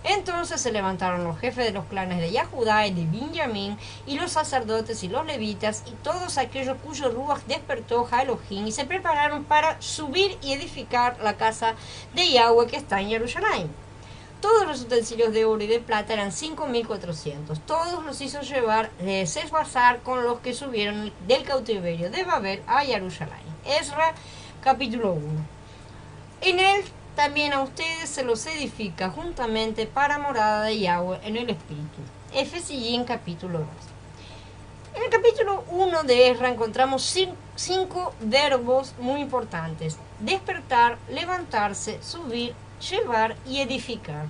A: Entonces se levantaron los jefes de los clanes de Yahudá y de Benjamín, y los sacerdotes y los levitas, y todos aquellos cuyo ruaj despertó a Elohim, y se prepararon para subir y edificar la casa de Yahweh que está en Jerusalén. Todos los utensilios de oro y de plata eran 5.400. Todos los hizo llevar Sesbazar con los que subieron del cautiverio de Babel a Jerusalén. Ezra, capítulo 1. En él también a ustedes se los edifica juntamente para morada de Yahweh en el Espíritu. Efesín, capítulo 2. En el capítulo 1 de Ezra encontramos 5 verbos muy importantes: despertar, levantarse, subir, llevar y edificar.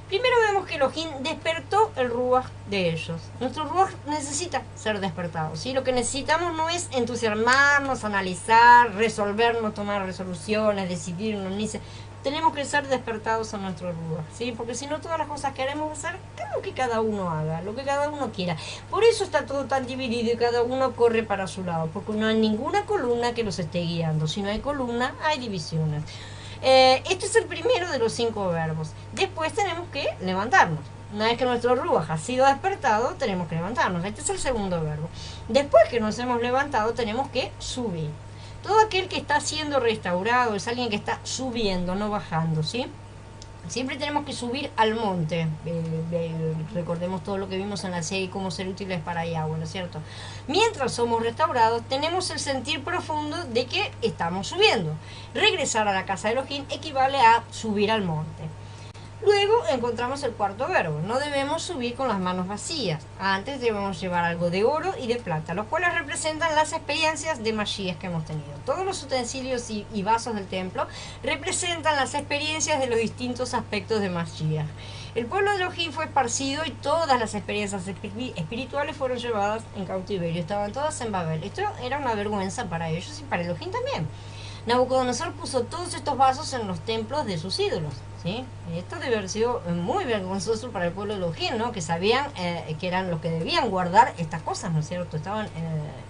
A: Primero vemos que Elohim despertó el ruaj de ellos. Nuestro ruaj necesita ser despertado, ¿sí? Lo que necesitamos no es entusiasmarnos, analizar, resolvernos, tomar resoluciones, decidirnos, ni se... Tenemos que ser despertados a nuestro ruaj, ¿sí? Porque si no, todas las cosas que haremos hacer, ¿qué es lo que cada uno haga? Lo que cada uno quiera. Por eso está todo tan dividido y cada uno corre para su lado, porque no hay ninguna columna que los esté guiando. Si no hay columna, hay divisiones. Este es el primero de los 5 verbos. Después tenemos que levantarnos. Una vez que nuestro ruaj ha sido despertado, tenemos que levantarnos. Este es el segundo verbo. Después que nos hemos levantado, tenemos que subir. Todo aquel que está siendo restaurado es alguien que está subiendo, no bajando, ¿sí? Siempre tenemos que subir al monte. Recordemos todo lo que vimos en la serie, cómo ser útiles para Yahweh, ¿no es cierto? Mientras somos restaurados, tenemos el sentir profundo de que estamos subiendo. Regresar a la casa de Elohim equivale a subir al monte. Luego encontramos el cuarto verbo: no debemos subir con las manos vacías. Antes debemos llevar algo de oro y de plata, los cuales representan las experiencias de Mashiach que hemos tenido. Todos los utensilios y vasos del templo representan las experiencias de los distintos aspectos de Mashiach. El pueblo de Elohim fue esparcido y todas las experiencias espirituales fueron llevadas en cautiverio. Estaban todas en Babel. Esto era una vergüenza para ellos y para Elohim también. Nabucodonosor puso todos estos vasos en los templos de sus ídolos, ¿sí? Esto debe haber sido muy vergonzoso para el pueblo de Elohim, ¿no? Que sabían que eran los que debían guardar estas cosas, ¿no es cierto?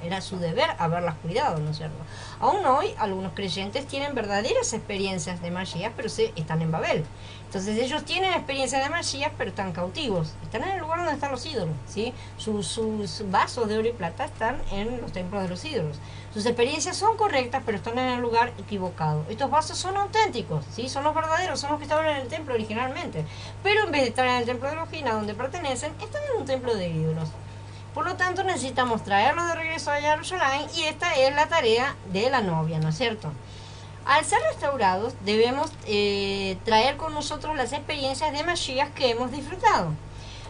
A: Era su deber haberlas cuidado, ¿no es cierto? Aún hoy algunos creyentes tienen verdaderas experiencias de Mashiach, pero están en Babel. Entonces ellos tienen experiencia de Mashiach, pero están cautivos. Están en el lugar donde están los ídolos, ¿sí? Sus vasos de oro y plata están en los templos de los ídolos. Sus experiencias son correctas, pero están en el lugar equivocado. Estos vasos son auténticos, ¿sí? Son los verdaderos, son los que estaban en el templo originalmente. Pero en vez de estar en el templo de Elohim, a donde pertenecen, están en un templo de ídolos. Por lo tanto, necesitamos traerlos de regreso a Jerusalén, y esta es la tarea de la novia, ¿no es cierto? Al ser restaurados, debemos traer con nosotros las experiencias de Mashiach que hemos disfrutado.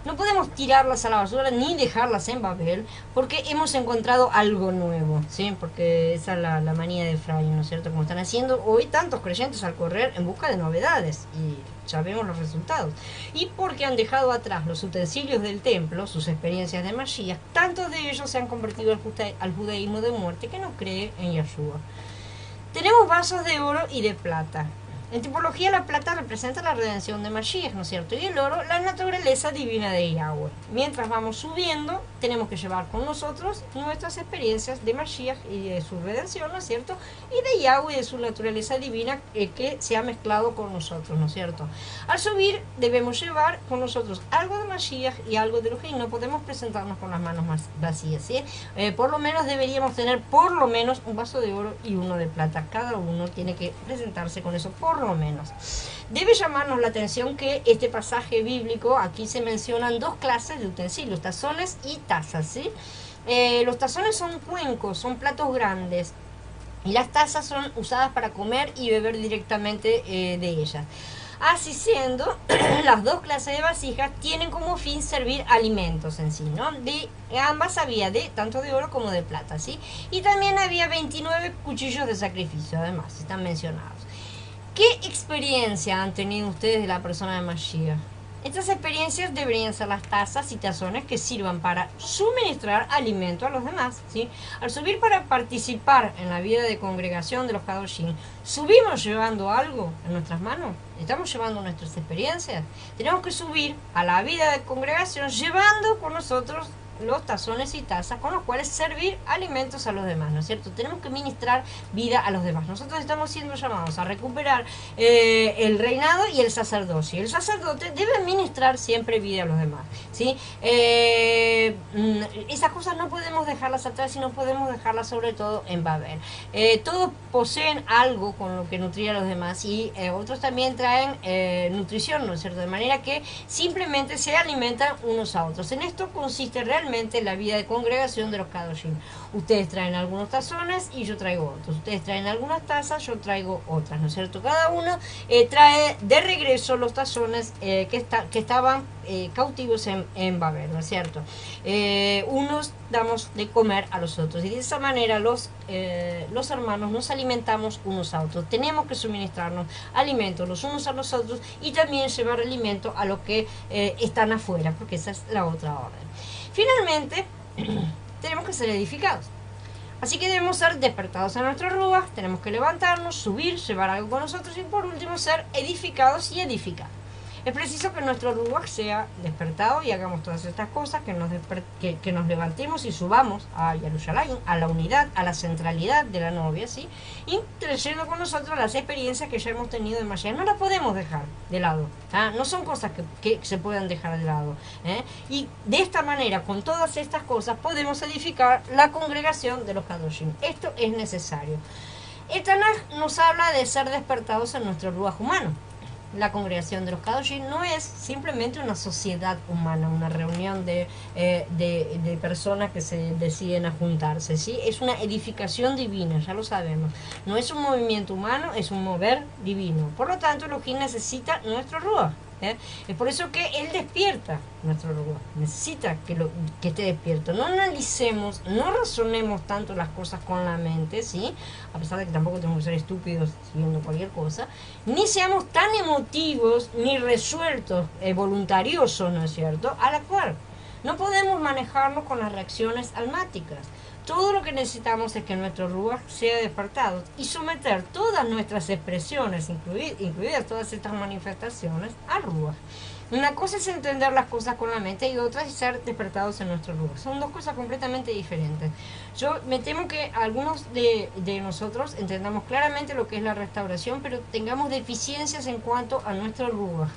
A: No podemos tirarlas a la basura ni dejarlas en Babel, porque hemos encontrado algo nuevo, ¿sí? Porque esa es la manía de Efraín, ¿no es cierto? Como están haciendo hoy tantos creyentes al correr en busca de novedades, y ya vemos los resultados. Y porque han dejado atrás los utensilios del templo, sus experiencias de Mashiach, tantos de ellos se han convertido al judaísmo de muerte que no cree en Yeshua. Tenemos vasos de oro y de plata. En tipología la plata representa la redención de Mashiach, ¿no es cierto? Y el oro, la naturaleza divina de Yahweh. Mientras vamos subiendo, tenemos que llevar con nosotros nuestras experiencias de Mashiach y de su redención, ¿no es cierto? Y de Yahweh y de su naturaleza divina que se ha mezclado con nosotros, ¿no es cierto? Al subir debemos llevar con nosotros algo de Mashiach y algo de Elohim. No podemos presentarnos con las manos más vacías, ¿sí? Por lo menos deberíamos tener por lo menos un vaso de oro y uno de plata. Cada uno tiene que presentarse con eso, por lo menos. Debe llamarnos la atención que este pasaje bíblico, aquí se mencionan dos clases de utensilios, tazones y tazas, ¿sí? Los tazones son cuencos, son platos grandes, y las tazas son usadas para comer y beber directamente de ellas. Así siendo, las dos clases de vasijas tienen como fin servir alimentos en sí, ¿no? De ambas había tanto de oro como de plata, ¿sí? Y también había 29 cuchillos de sacrificio, además, están mencionados. ¿Qué experiencia han tenido ustedes de la persona de Mashiach? Estas experiencias deberían ser las tazas y tazones que sirvan para suministrar alimento a los demás, ¿sí? Al subir para participar en la vida de congregación de los Kadoshim, ¿subimos llevando algo en nuestras manos? ¿Estamos llevando nuestras experiencias? Tenemos que subir a la vida de congregación llevando con nosotros los tazones y tazas con los cuales servir alimentos a los demás, ¿no es cierto? Tenemos que ministrar vida a los demás. Nosotros estamos siendo llamados a recuperar el reinado y el sacerdocio. El sacerdote debe ministrar siempre vida a los demás, ¿sí? Esas cosas no podemos dejarlas atrás y no podemos dejarlas sobre todo en Babel. Todos poseen algo con lo que nutrir a los demás y otros también traen nutrición, ¿no es cierto? De manera que simplemente se alimentan unos a otros. En esto consiste realmente la vida de congregación de los Kadoshim. Ustedes traen algunos tazones y yo traigo otros. Ustedes traen algunas tazas, yo traigo otras, ¿no es cierto? Cada uno trae de regreso los tazones que estaban cautivos en Babel, ¿no es cierto? Unos damos de comer a los otros y de esa manera los hermanos nos alimentamos unos a otros. Tenemos que suministrarnos alimentos los unos a los otros y también llevar alimento a los que están afuera, porque esa es la otra orden. Finalmente, tenemos que ser edificados. Así que debemos ser despertados a nuestras ruas, tenemos que levantarnos, subir, llevar algo con nosotros y por último ser edificados y edificar. Es preciso que nuestro ruaj sea despertado y hagamos todas estas cosas, que nos levantemos y subamos a Jerusalén, a la unidad, a la centralidad de la novia, ¿sí? Y trayendo con nosotros las experiencias que ya hemos tenido en Mashiach. No las podemos dejar de lado, ¿ah? No son cosas que se puedan dejar de lado, ¿eh? Y de esta manera, con todas estas cosas, podemos edificar la congregación de los Kadoshim. Esto es necesario. El Tanaj nos habla de ser despertados en nuestro ruaj humano. La congregación de los Kadoshim no es simplemente una sociedad humana, una reunión de personas que se deciden a juntarse, ¿sí? Es una edificación divina, ya lo sabemos. No es un movimiento humano, es un mover divino. Por lo tanto, Elohim necesita nuestro ruaj. Es por eso que Él despierta nuestro ruaj. Necesita que esté despierto. No analicemos, no razonemos tanto las cosas con la mente, ¿sí? A pesar de que tampoco tenemos que ser estúpidos siguiendo cualquier cosa. Ni seamos tan emotivos, ni resueltos, voluntariosos, ¿no es cierto? Al actuar. No podemos manejarnos con las reacciones almáticas. Todo lo que necesitamos es que nuestro ruaj sea despertado y someter todas nuestras expresiones, incluidas todas estas manifestaciones, al ruaj. Una cosa es entender las cosas con la mente y otra es ser despertados en nuestro ruaj. Son dos cosas completamente diferentes. Yo me temo que algunos de nosotros entendamos claramente lo que es la restauración, pero tengamos deficiencias en cuanto a nuestro ruaj,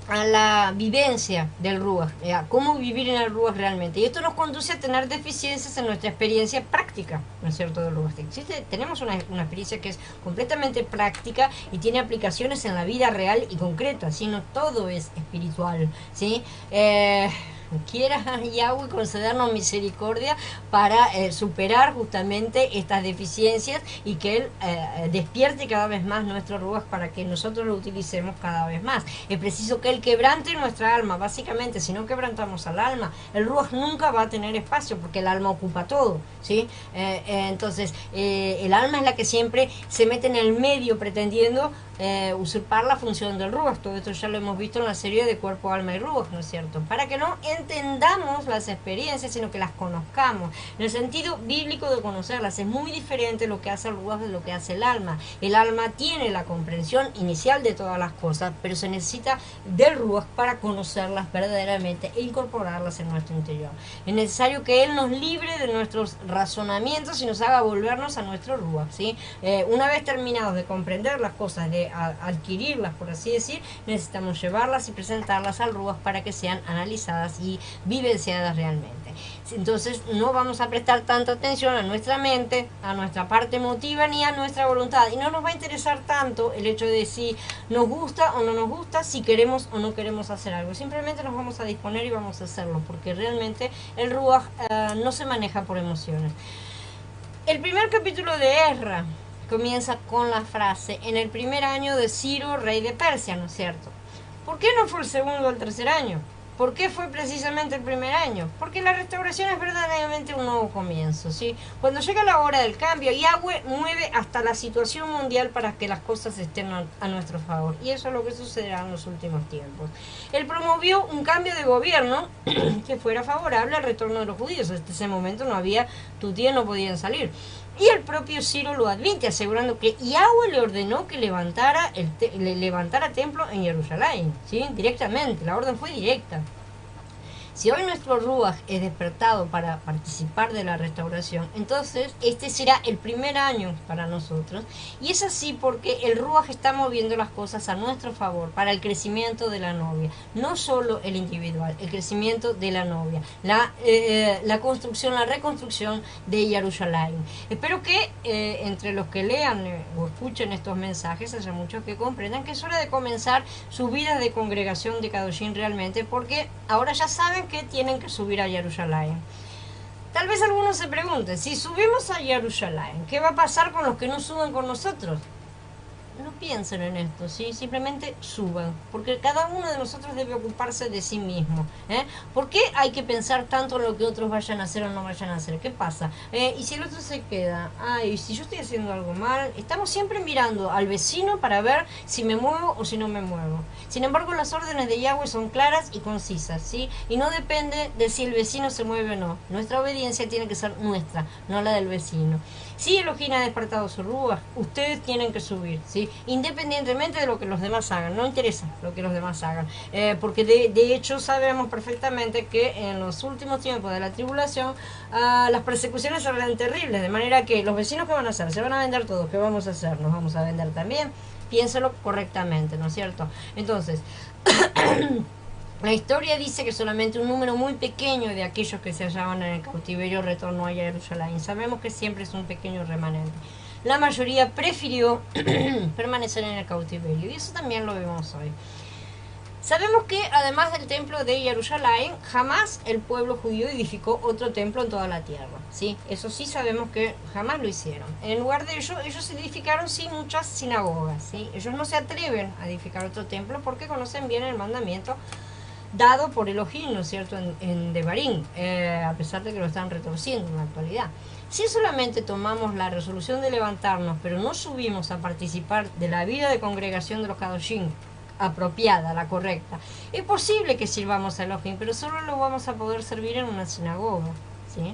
A: a la vivencia del ruaj, a cómo vivir en el ruaj realmente. Y esto nos conduce a tener deficiencias en nuestra experiencia práctica, ¿no es cierto?, del ruaj. Tenemos una experiencia que es completamente práctica y tiene aplicaciones en la vida real y concreta, sino todo es espiritual, ¿sí? Quiera Yahweh concedernos misericordia para superar justamente estas deficiencias y que Él despierte cada vez más nuestro ruaj para que nosotros lo utilicemos cada vez más. Es preciso que Él quebrante nuestra alma. Básicamente, si no quebrantamos al alma, el ruaj nunca va a tener espacio porque el alma ocupa todo, ¿sí? Entonces, el alma es la que siempre se mete en el medio pretendiendo usurpar la función del Ruach. Todo esto ya lo hemos visto en la serie de Cuerpo, Alma y Ruach, ¿no es cierto? Para que no entendamos las experiencias, sino que las conozcamos. En el sentido bíblico de conocerlas, es muy diferente lo que hace el Ruach de lo que hace el alma. El alma tiene la comprensión inicial de todas las cosas, pero se necesita del Ruach para conocerlas verdaderamente e incorporarlas en nuestro interior. Es necesario que Él nos libre de nuestros razonamientos y nos haga volvernos a nuestro Ruach, ¿sí? Una vez terminados de comprender las cosas, de adquirirlas, por así decir, necesitamos llevarlas y presentarlas al Ruach para que sean analizadas y vivenciadas realmente. Entonces no vamos a prestar tanta atención a nuestra mente, a nuestra parte emotiva ni a nuestra voluntad, y no nos va a interesar tanto el hecho de si nos gusta o no nos gusta, si queremos o no queremos hacer algo. Simplemente nos vamos a disponer y vamos a hacerlo, porque realmente el Ruach no se maneja por emociones. El primer capítulo de Ezra comienza con la frase: en el primer año de Ciro, rey de Persia, ¿no es cierto? ¿Por qué no fue el segundo o el tercer año? ¿Por qué fue precisamente el primer año? Porque la restauración es verdaderamente un nuevo comienzo, ¿sí? Cuando llega la hora del cambio, Yahweh mueve hasta la situación mundial para que las cosas estén a nuestro favor. Y eso es lo que sucederá en los últimos tiempos. Él promovió un cambio de gobierno que fuera favorable al retorno de los judíos. Hasta ese momento no había tutía, no podían salir. Y el propio Ciro lo admite, asegurando que Yahweh le ordenó que levantara templo en Jerusalén, ¿sí? Directamente, la orden fue directa. Si hoy nuestro Ruach es despertado para participar de la restauración, entonces este será el primer año para nosotros. Y es así porque el Ruach está moviendo las cosas a nuestro favor para el crecimiento de la novia. No solo el individual, el crecimiento de la novia, la construcción, la reconstrucción de Jerusalén. Espero que entre los que lean o escuchen estos mensajes haya muchos que comprendan que es hora de comenzar su vida de congregación de Kadoshim realmente, porque ahora ya saben que tienen que subir a Jerusalén. Tal vez algunos se pregunten, si subimos a Jerusalén, ¿qué va a pasar con los que no suben con nosotros? No piensen en esto, ¿sí? Simplemente suban, porque cada uno de nosotros debe ocuparse de sí mismo. ¿Por qué hay que pensar tanto en lo que otros vayan a hacer o no vayan a hacer? ¿Qué pasa? Y si el otro se queda, si yo estoy haciendo algo mal, estamos siempre mirando al vecino para ver si me muevo o si no me muevo. Sin embargo, las órdenes de Yahweh son claras y concisas, ¿sí? Y no depende de si el vecino se mueve o no. Nuestra obediencia tiene que ser nuestra, no la del vecino. Si Elohim ha despertado su Ruach, ustedes tienen que subir, ¿sí? Independientemente de lo que los demás hagan. No interesa lo que los demás hagan, porque de hecho sabemos perfectamente que en los últimos tiempos de la tribulación las persecuciones serán terribles, de manera que los vecinos, ¿qué van a hacer? Se van a vender todos. ¿Qué vamos a hacer? ¿Nos vamos a vender también? Piénselo correctamente, ¿no es cierto? Entonces la historia dice que solamente un número muy pequeño de aquellos que se hallaban en el cautiverio retornó a Jerusalén. Sabemos que siempre es un pequeño remanente. La mayoría prefirió permanecer en el cautiverio, y eso también lo vemos hoy. Sabemos que además del templo de Jerusalén, jamás el pueblo judío edificó otro templo en toda la tierra, ¿sí? Eso sí sabemos que jamás lo hicieron. En lugar de ello, ellos edificaron sí muchas sinagogas, ¿sí? Ellos no se atreven a edificar otro templo porque conocen bien el mandamiento dado por Elohim, ¿no es cierto?, en Devarim, a pesar de que lo están retorciendo en la actualidad. Si solamente tomamos la resolución de levantarnos, pero no subimos a participar de la vida de congregación de los Kadoshim apropiada, la correcta, es posible que sirvamos a Elohim, pero solo lo vamos a poder servir en una sinagoga, ¿sí?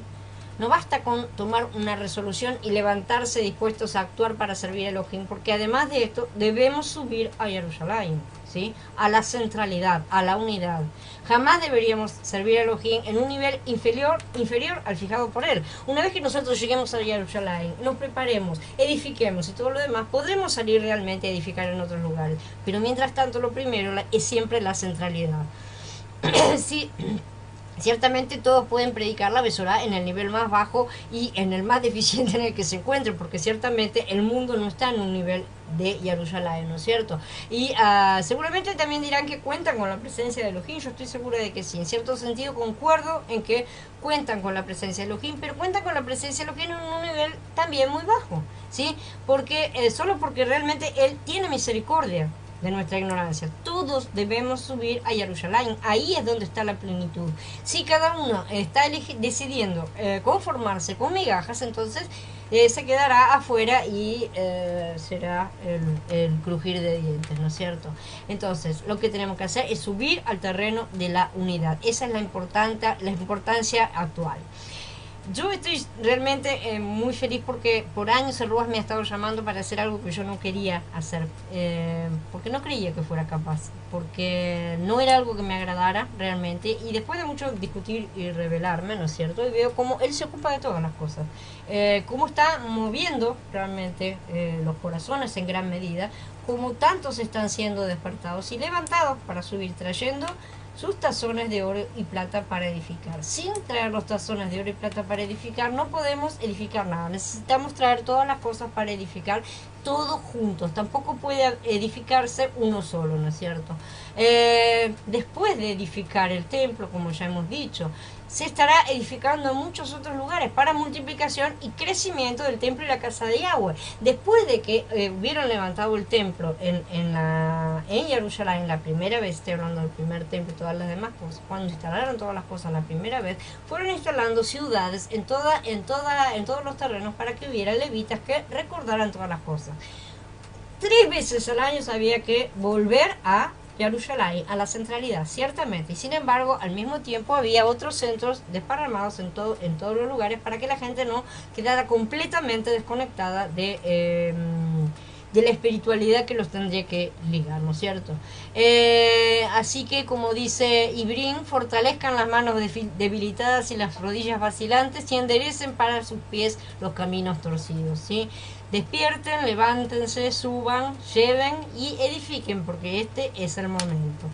A: No basta con tomar una resolución y levantarse dispuestos a actuar para servir a Elohim, porque además de esto debemos subir a Jerusalén, ¿sí? A la centralidad, a la unidad. Jamás deberíamos servir a Elohim en un nivel inferior al fijado por él. Una vez que nosotros lleguemos a Jerusalén, nos preparemos, edifiquemos y todo lo demás, podremos salir realmente a edificar en otros lugares. Pero mientras tanto, lo primero es siempre la centralidad. Sí. Ciertamente todos pueden predicar la Besorá en el nivel más bajo y en el más deficiente en el que se encuentren, porque ciertamente el mundo no está en un nivel de Jerusalén, ¿no es cierto? Y seguramente también dirán que cuentan con la presencia de Elohim. Yo estoy segura de que sí. En cierto sentido concuerdo en que cuentan con la presencia de Elohim, pero cuentan con la presencia de Elohim en un nivel también muy bajo, ¿sí? Porque solo porque realmente Él tiene misericordia de nuestra ignorancia. Todos debemos subir a Jerusalén. Ahí es donde está la plenitud. Si cada uno está decidiendo conformarse con migajas, entonces se quedará afuera y será el crujir de dientes, ¿no es cierto? Entonces, lo que tenemos que hacer es subir al terreno de la unidad. Esa es la importancia actual. Yo estoy realmente muy feliz porque por años el RUAS me ha estado llamando para hacer algo que yo no quería hacer, porque no creía que fuera capaz, porque no era algo que me agradara realmente, y después de mucho discutir y revelarme, ¿no es cierto? Y veo cómo él se ocupa de todas las cosas, cómo está moviendo realmente los corazones en gran medida, cómo tantos están siendo despertados y levantados para subir trayendo sus tazones de oro y plata para edificar. Sin traer los tazones de oro y plata para edificar, no podemos edificar nada. Necesitamos traer todas las cosas para edificar, todos juntos. Tampoco puede edificarse uno solo, ¿no es cierto? Después de edificar el templo, como ya hemos dicho, se estará edificando en muchos otros lugares para multiplicación y crecimiento del templo y la casa de Yahweh. Después de que hubieron levantado el templo en Jerusalén la primera vez, estoy hablando del primer templo y todas las demás cosas, cuando instalaron todas las cosas la primera vez, fueron instalando ciudades en todos los terrenos para que hubiera levitas que recordaran todas las cosas. 3 veces al año había que volver a Jerusalén, a la centralidad, ciertamente, y sin embargo al mismo tiempo había otros centros desparramados en todos los lugares para que la gente no quedara completamente desconectada de la espiritualidad que los tendría que ligar, ¿no es cierto? Así que, como dice Ibrín, fortalezcan las manos debilitadas y las rodillas vacilantes y enderecen para sus pies los caminos torcidos, ¿sí? Despierten, levántense, suban, lleven y edifiquen, porque este es el momento.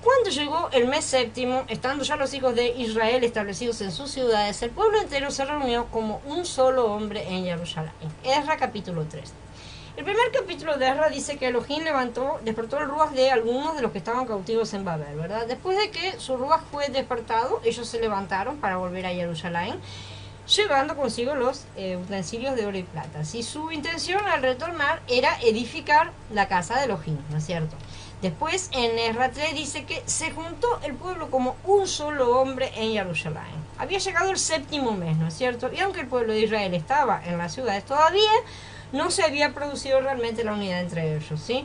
A: Cuando llegó el mes séptimo, estando ya los hijos de Israel establecidos en sus ciudades, el pueblo entero se reunió como un solo hombre en Jerusalén. Esdras capítulo 3. El primer capítulo de Esdras dice que Elohim despertó el ruaj de algunos de los que estaban cautivos en Babel, ¿verdad? Después de que su ruaj fue despertado, ellos se levantaron para volver a Jerusalén, llevando consigo los utensilios de oro y plata. ¿Sí? Su intención al retornar era edificar la casa de Elohim, ¿no es cierto? Después en Esdras 3 dice que se juntó el pueblo como un solo hombre en Jerusalén. Había llegado el séptimo mes, ¿no es cierto? Y aunque el pueblo de Israel estaba en las ciudades todavía, no se había producido realmente la unidad entre ellos, ¿sí?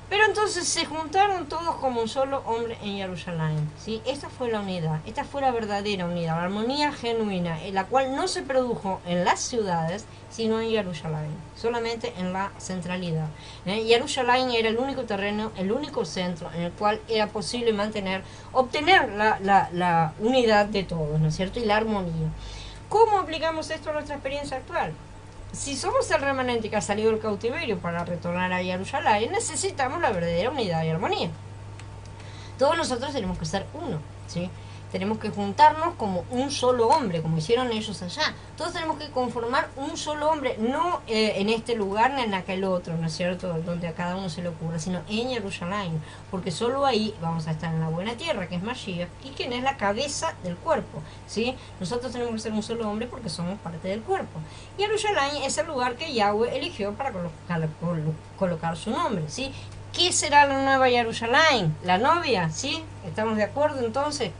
A: Pero entonces se juntaron todos como un solo hombre en Jerusalén, ¿sí? Esta fue la unidad, esta fue la verdadera unidad, la armonía genuina, en la cual no se produjo en las ciudades, sino en Jerusalén, solamente en la centralidad. Jerusalén era el único terreno, el único centro en el cual era posible obtener la unidad de todos, ¿no es cierto? Y la armonía. ¿Cómo aplicamos esto a nuestra experiencia actual? Si somos el remanente que ha salido del cautiverio para retornar a Jerusalén, necesitamos la verdadera unidad y armonía. Todos nosotros tenemos que ser uno, ¿sí? Tenemos que juntarnos como un solo hombre, como hicieron ellos allá. Todos tenemos que conformar un solo hombre, no en este lugar ni en aquel otro, ¿no es cierto?, donde a cada uno se le ocurra, sino en Jerusalén, porque solo ahí vamos a estar en la buena tierra, que es Mashiach, y quien es la cabeza del cuerpo, ¿sí? Nosotros tenemos que ser un solo hombre porque somos parte del cuerpo. Y Jerusalén es el lugar que Yahweh eligió para colocar su nombre, ¿sí? ¿Qué será la nueva Jerusalén? La novia, ¿sí? ¿Estamos de acuerdo entonces?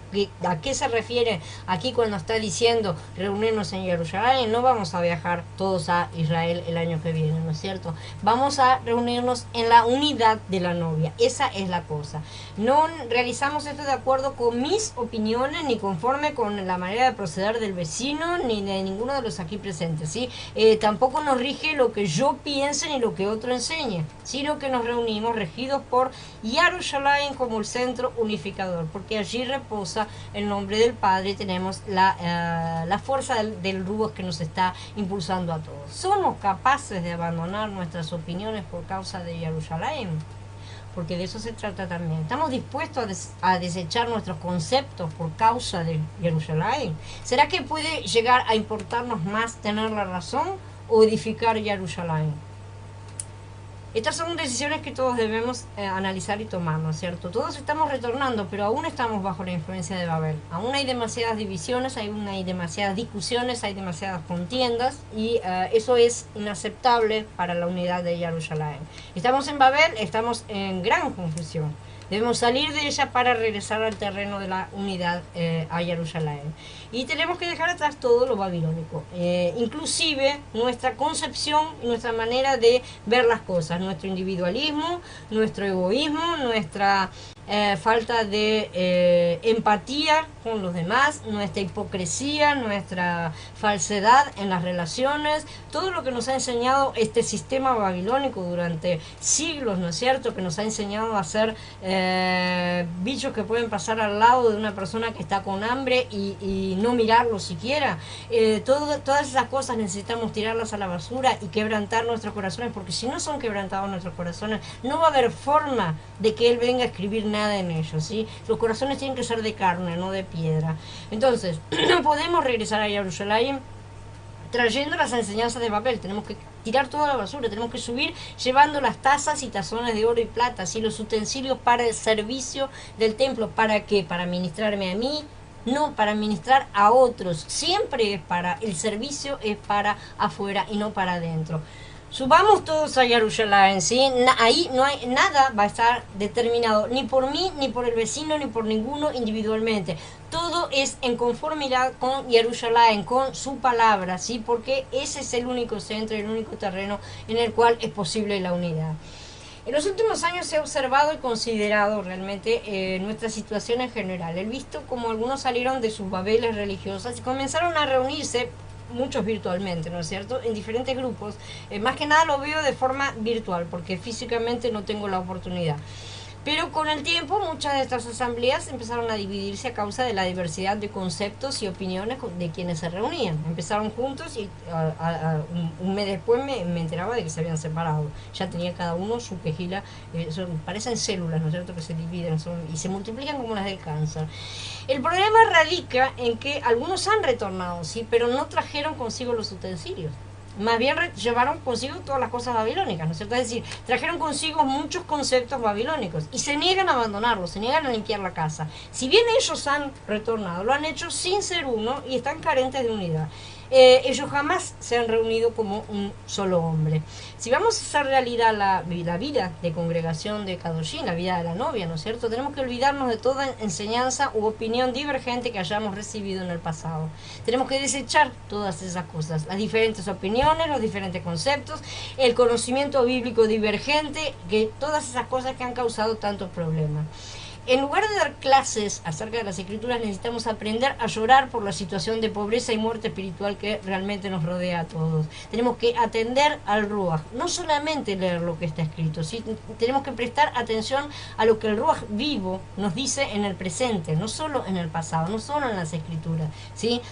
A: ¿A qué se refiere aquí cuando está diciendo reunirnos en Jerusalén? No vamos a viajar todos a Israel el año que viene, ¿no es cierto? Vamos a reunirnos en la unidad de la novia. Esa es la cosa. No realizamos esto de acuerdo con mis opiniones, ni conforme con la manera de proceder del vecino, ni de ninguno de los aquí presentes, ¿sí? Tampoco nos rige lo que yo piense ni lo que otro enseñe, sino que nos reunimos regidos por Jerusalén como el centro unificador, porque allí reposa el nombre del Padre y tenemos la fuerza del Ruach que nos está impulsando a todos. ¿Somos capaces de abandonar nuestras opiniones por causa de Jerusalén? Porque de eso se trata también. ¿Estamos dispuestos a desechar nuestros conceptos por causa de Jerusalén? ¿Será que puede llegar a importarnos más tener la razón o edificar Jerusalén? Estas son decisiones que todos debemos analizar y tomar, ¿no es cierto? Todos estamos retornando, pero aún estamos bajo la influencia de Babel. Aún hay demasiadas divisiones, hay demasiadas discusiones, hay demasiadas contiendas, y eso es inaceptable para la unidad de Jerusalén. Estamos en Babel, estamos en gran confusión. Debemos salir de ella para regresar al terreno de la unidad, a Jerusalén. Y tenemos que dejar atrás todo lo babilónico, inclusive nuestra concepción y nuestra manera de ver las cosas, nuestro individualismo, nuestro egoísmo, nuestra falta de empatía con los demás, nuestra hipocresía, nuestra falsedad en las relaciones, todo lo que nos ha enseñado este sistema babilónico durante siglos, ¿no es cierto?, que nos ha enseñado a ser bichos que pueden pasar al lado de una persona que está con hambre y no mirarlo siquiera. Todas esas cosas necesitamos tirarlas a la basura y quebrantar nuestros corazones, porque si no son quebrantados nuestros corazones, no va a haber forma de que Él venga a escribir nada en ellos, ¿sí? Los corazones tienen que ser de carne, no de piedra. Entonces, no podemos regresar a Jerusalén trayendo las enseñanzas de papel, tenemos que tirar toda la basura, tenemos que subir llevando las tazas y tazones de oro y plata, ¿sí? Los utensilios para el servicio del templo. ¿Para qué? Para ministrarme a mí, no para ministrar a otros. Siempre es para, el servicio es para afuera y no para adentro. Subamos todos a Jerusalén, ¿sí? Ahí no hay nada, va a estar determinado ni por mí, ni por el vecino, ni por ninguno individualmente. Todo es en conformidad con Jerusalén, con su palabra, ¿sí? Porque ese es el único centro, el único terreno en el cual es posible la unidad. En los últimos años se ha observado y considerado realmente nuestra situación en general. He visto como algunos salieron de sus babeles religiosas y comenzaron a reunirse, muchos virtualmente, ¿no es cierto?, en diferentes grupos. Más que nada lo veo de forma virtual, porque físicamente no tengo la oportunidad. Pero con el tiempo muchas de estas asambleas empezaron a dividirse a causa de la diversidad de conceptos y opiniones de quienes se reunían. Empezaron juntos y un mes después me enteraba de que se habían separado. Ya tenía cada uno su quejila, parecen células, ¿no es cierto?, que se dividen y se multiplican como las del cáncer. El problema radica en que algunos han retornado, sí, pero no trajeron consigo los utensilios. Más bien llevaron consigo todas las cosas babilónicas, ¿no es cierto? Es decir, trajeron consigo muchos conceptos babilónicos y se niegan a abandonarlos, se niegan a limpiar la casa. Si bien ellos han retornado, lo han hecho sin ser uno y están carentes de unidad. Ellos jamás se han reunido como un solo hombre. Si vamos a hacer realidad la vida de congregación de Kadoshim, la vida de la novia, ¿no es cierto?, tenemos que olvidarnos de toda enseñanza u opinión divergente que hayamos recibido en el pasado. Tenemos que desechar todas esas cosas, las diferentes opiniones, los diferentes conceptos, el conocimiento bíblico divergente, que todas esas cosas que han causado tantos problemas. En lugar de dar clases acerca de las escrituras, necesitamos aprender a llorar por la situación de pobreza y muerte espiritual que realmente nos rodea a todos. Tenemos que atender al Ruach, no solamente leer lo que está escrito, ¿sí? Tenemos que prestar atención a lo que el Ruach vivo nos dice en el presente, no solo en el pasado, no solo en las escrituras, ¿sí?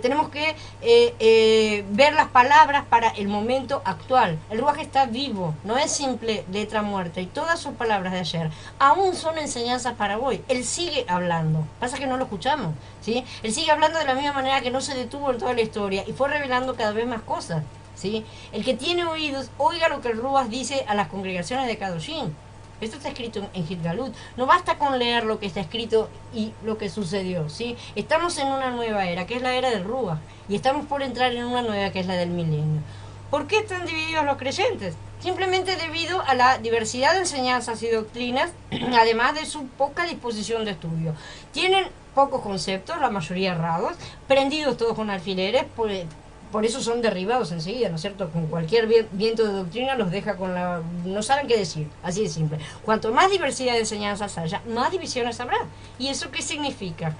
A: Tenemos que ver las palabras para el momento actual. El Ruach está vivo, no es simple letra muerta, y todas sus palabras de ayer aún son enseñanzas para hoy. Él sigue hablando, pasa que no lo escuchamos, ¿sí? Él sigue hablando de la misma manera que no se detuvo en toda la historia y fue revelando cada vez más cosas, ¿sí? El que tiene oídos, oiga lo que el Ruach dice a las congregaciones de Kadoshim. Esto está escrito en Gilgalut. No basta con leer lo que está escrito y lo que sucedió, ¿sí? Estamos en una nueva era, que es la era del Ruach, y estamos por entrar en una nueva, que es la del milenio. ¿Por qué están divididos los creyentes? Simplemente debido a la diversidad de enseñanzas y doctrinas, además de su poca disposición de estudio. Tienen pocos conceptos, la mayoría errados, prendidos todos con alfileres, por eso son derribados enseguida, ¿no es cierto? Con cualquier viento de doctrina los deja con la... no saben qué decir, así de simple. Cuanto más diversidad de enseñanzas haya, más divisiones habrá. ¿Y eso qué significa?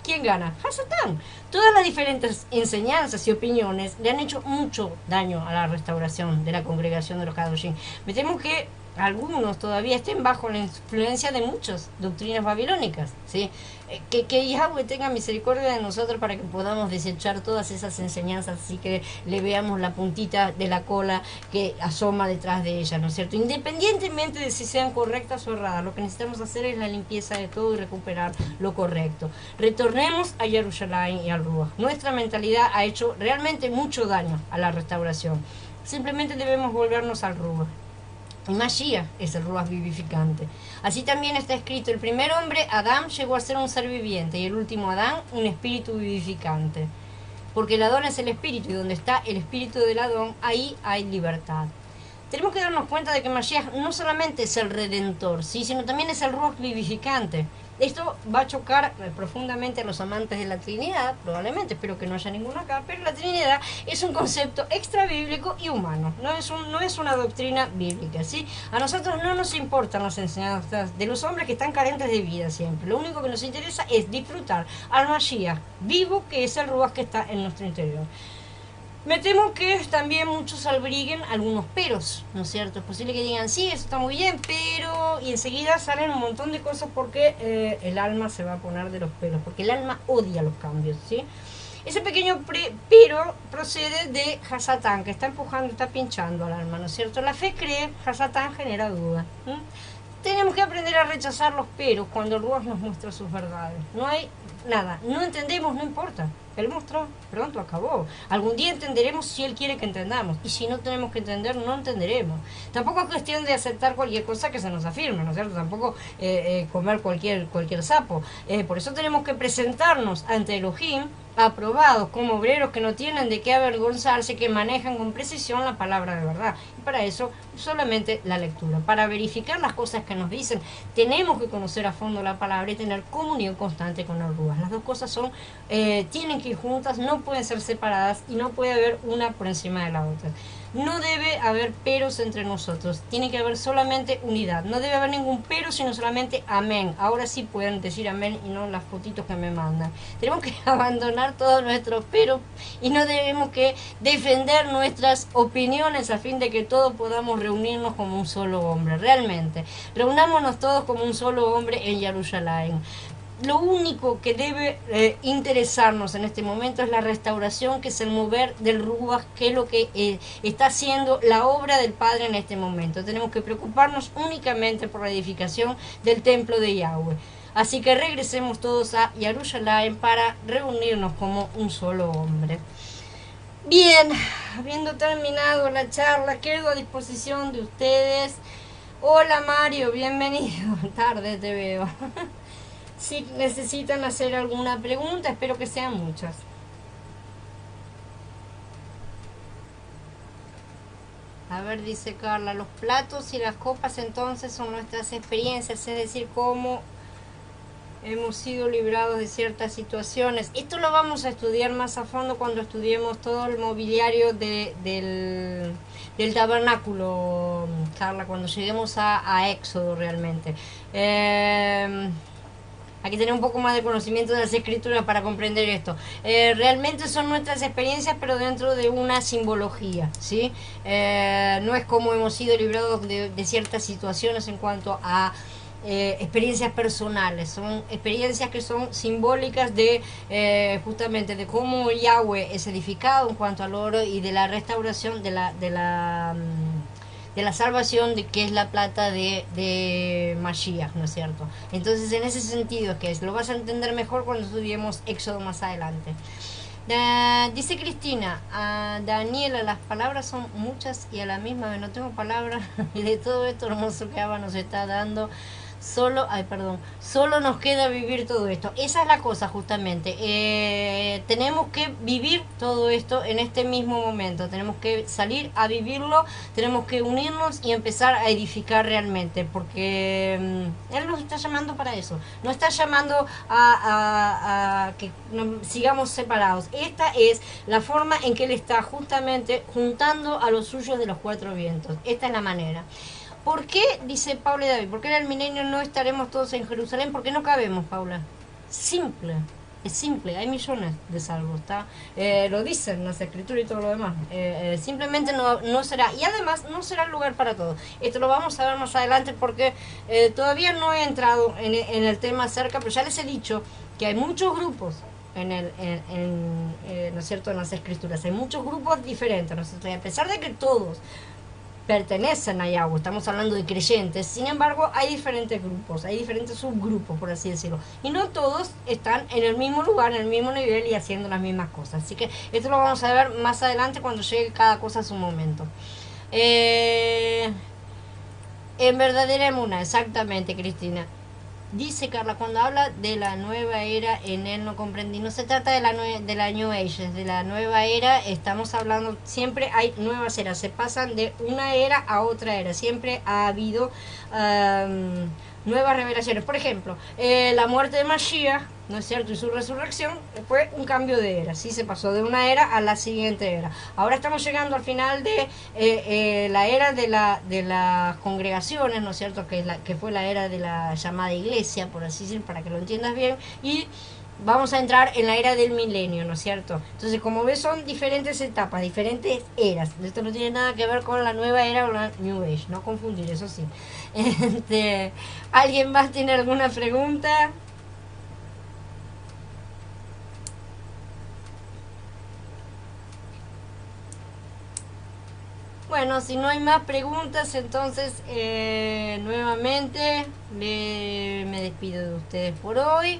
A: ¿Quién gana? ¡Hasatán! Todas las diferentes enseñanzas y opiniones le han hecho mucho daño a la restauración de la congregación de los Kadoshim. Me temo que algunos todavía estén bajo la influencia de muchas doctrinas babilónicas, ¿sí? Que Yahweh tenga misericordia de nosotros para que podamos desechar todas esas enseñanzas, así que le veamos la puntita de la cola que asoma detrás de ella, ¿no es cierto? Independientemente de si sean correctas o erradas, lo que necesitamos hacer es la limpieza de todo y recuperar lo correcto. Retornemos a Jerusalén y al Ruach. Nuestra mentalidad ha hecho realmente mucho daño a la restauración. Simplemente debemos volvernos al Ruach. Y Mashiach es el Ruach vivificante. Así también está escrito: el primer hombre, Adán, llegó a ser un ser viviente, y el último Adán, un espíritu vivificante. Porque el Adón es el espíritu, y donde está el espíritu del Adón, ahí hay libertad. tenemos que darnos cuenta de que Mashiach no solamente es el Redentor, ¿sí? Sino también es el Ruach vivificante. Esto va a chocar profundamente a los amantes de la Trinidad, probablemente, espero que no haya ninguno acá, pero la Trinidad es un concepto extra bíblico y humano, no es una doctrina bíblica, ¿sí? A nosotros no nos importan las enseñanzas de los hombres que están carentes de vida siempre, lo único que nos interesa es disfrutar al Mashiach vivo, que es el Ruach que está en nuestro interior. Me temo que también muchos alberguen algunos peros, ¿no es cierto? Es posible que digan, sí, eso está muy bien, pero... Y enseguida salen un montón de cosas porque el alma se va a poner de los pelos, porque el alma odia los cambios, ¿sí? Ese pequeño pero procede de Hasatán, que está empujando, está pinchando al alma, ¿no es cierto? La fe cree, Hasatán genera duda. Tenemos que aprender a rechazar los peros cuando el Ruach nos muestra sus verdades. No hay nada, no entendemos, no importa. Él mostró, pronto acabó. Algún día entenderemos si Él quiere que entendamos. Y si no tenemos que entender, no entenderemos. Tampoco es cuestión de aceptar cualquier cosa que se nos afirme, ¿no es cierto? Tampoco comer cualquier sapo. Por eso tenemos que presentarnos ante Elohim aprobados como obreros que no tienen de qué avergonzarse, que manejan con precisión la palabra de verdad. Y para eso solamente la lectura. Para verificar las cosas que nos dicen, tenemos que conocer a fondo la palabra y tener comunión constante con el Ruach. Las dos cosas tienen que ir juntas, no pueden ser separadas y no puede haber una por encima de la otra. No debe haber peros entre nosotros, tiene que haber solamente unidad. No debe haber ningún pero, sino solamente amén. Ahora sí pueden decir amén y no las fotitos que me mandan. Tenemos que abandonar todos nuestros peros y no debemos que defender nuestras opiniones a fin de que todos podamos reunirnos como un solo hombre. Realmente, reunámonos todos como un solo hombre en Jerusalén. Lo único que debe interesarnos en este momento es la restauración, que es el mover del Ruach, que es lo que está haciendo la obra del Padre en este momento. Tenemos que preocuparnos únicamente por la edificación del templo de Yahweh. Así que regresemos todos a Jerusalén para reunirnos como un solo hombre. Bien, habiendo terminado la charla, quedo a disposición de ustedes. Hola Mario, bienvenido. Tarde te veo. Si necesitan hacer alguna pregunta, espero que sean muchas. A ver, dice Carla, los platos y las copas entonces son nuestras experiencias, es decir, cómo hemos sido librados de ciertas situaciones. Esto lo vamos a estudiar más a fondo cuando estudiemos todo el mobiliario del tabernáculo, Carla, cuando lleguemos a Éxodo realmente. Hay que tener un poco más de conocimiento de las escrituras para comprender esto. Realmente son nuestras experiencias, pero dentro de una simbología, ¿sí? No es como hemos sido librados de ciertas situaciones en cuanto a experiencias personales. Son experiencias que son simbólicas de justamente de cómo Yahweh es edificado en cuanto al oro y de la restauración de la salvación, de que es la plata de Mashiach, ¿no es cierto? Entonces, en ese sentido es que lo vas a entender mejor cuando estudiemos Éxodo más adelante. Dice Cristina, Daniela, las palabras son muchas y a la misma vez no tengo palabras de todo esto hermoso que Abba nos está dando. Solo nos queda vivir todo esto. Esa es la cosa justamente. Tenemos que vivir todo esto en este mismo momento. Tenemos que salir a vivirlo, tenemos que unirnos y empezar a edificar realmente, porque Él nos está llamando para eso. No está llamando a que sigamos separados. Esta es la forma en que Él está justamente juntando a los suyos de los cuatro vientos. Esta es la manera. ¿Por qué, dice Paula y David, por qué en el milenio no estaremos todos en Jerusalén? Porque no cabemos, Paula. Simple, es simple, hay millones de salvos, ¿está? Lo dicen las escrituras y todo lo demás. Simplemente no será, y además no será el lugar para todos. Esto lo vamos a ver más adelante porque todavía no he entrado en el tema acerca, pero ya les he dicho que hay muchos grupos ¿no es cierto?, en las escrituras. Hay muchos grupos diferentes, ¿no es cierto? Y a pesar de que todos pertenecen a Yahweh, estamos hablando de creyentes, sin embargo hay diferentes grupos, hay diferentes subgrupos, por así decirlo, y no todos están en el mismo lugar, en el mismo nivel y haciendo las mismas cosas. Así que esto lo vamos a ver más adelante cuando llegue cada cosa a su momento. En verdadera emuna, exactamente, Cristina. dice Carla, cuando habla de la nueva era en él no comprendí, no se trata de de la New Age, de la nueva era, estamos hablando, siempre hay nuevas eras, se pasan de una era a otra era, siempre ha habido nuevas revelaciones. Por ejemplo, la muerte de Mashiach, ¿no es cierto? Y su resurrección fue un cambio de era, ¿sí? Se pasó de una era a la siguiente era. Ahora estamos llegando al final de la era de las congregaciones, ¿no es cierto? Que fue la era de la llamada iglesia, por así decir, para que lo entiendas bien, y vamos a entrar en la era del milenio, ¿no es cierto? Entonces, como ves, son diferentes etapas, diferentes eras. Esto no tiene nada que ver con la nueva era o la New Age, no confundir, eso sí. ¿Alguien más tiene alguna pregunta? Bueno, si no hay más preguntas, entonces nuevamente me despido de ustedes por hoy.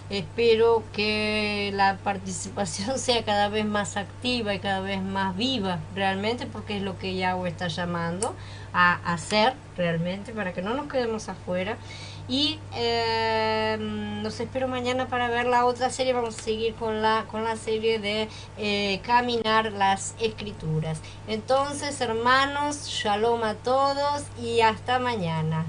A: Espero que la participación sea cada vez más activa y cada vez más viva realmente, porque es lo que Yahweh está llamando a hacer realmente, para que no nos quedemos afuera. Y los espero mañana para ver la otra serie. Vamos a seguir con la serie de caminar las escrituras. Entonces, hermanos, shalom a todos y hasta mañana.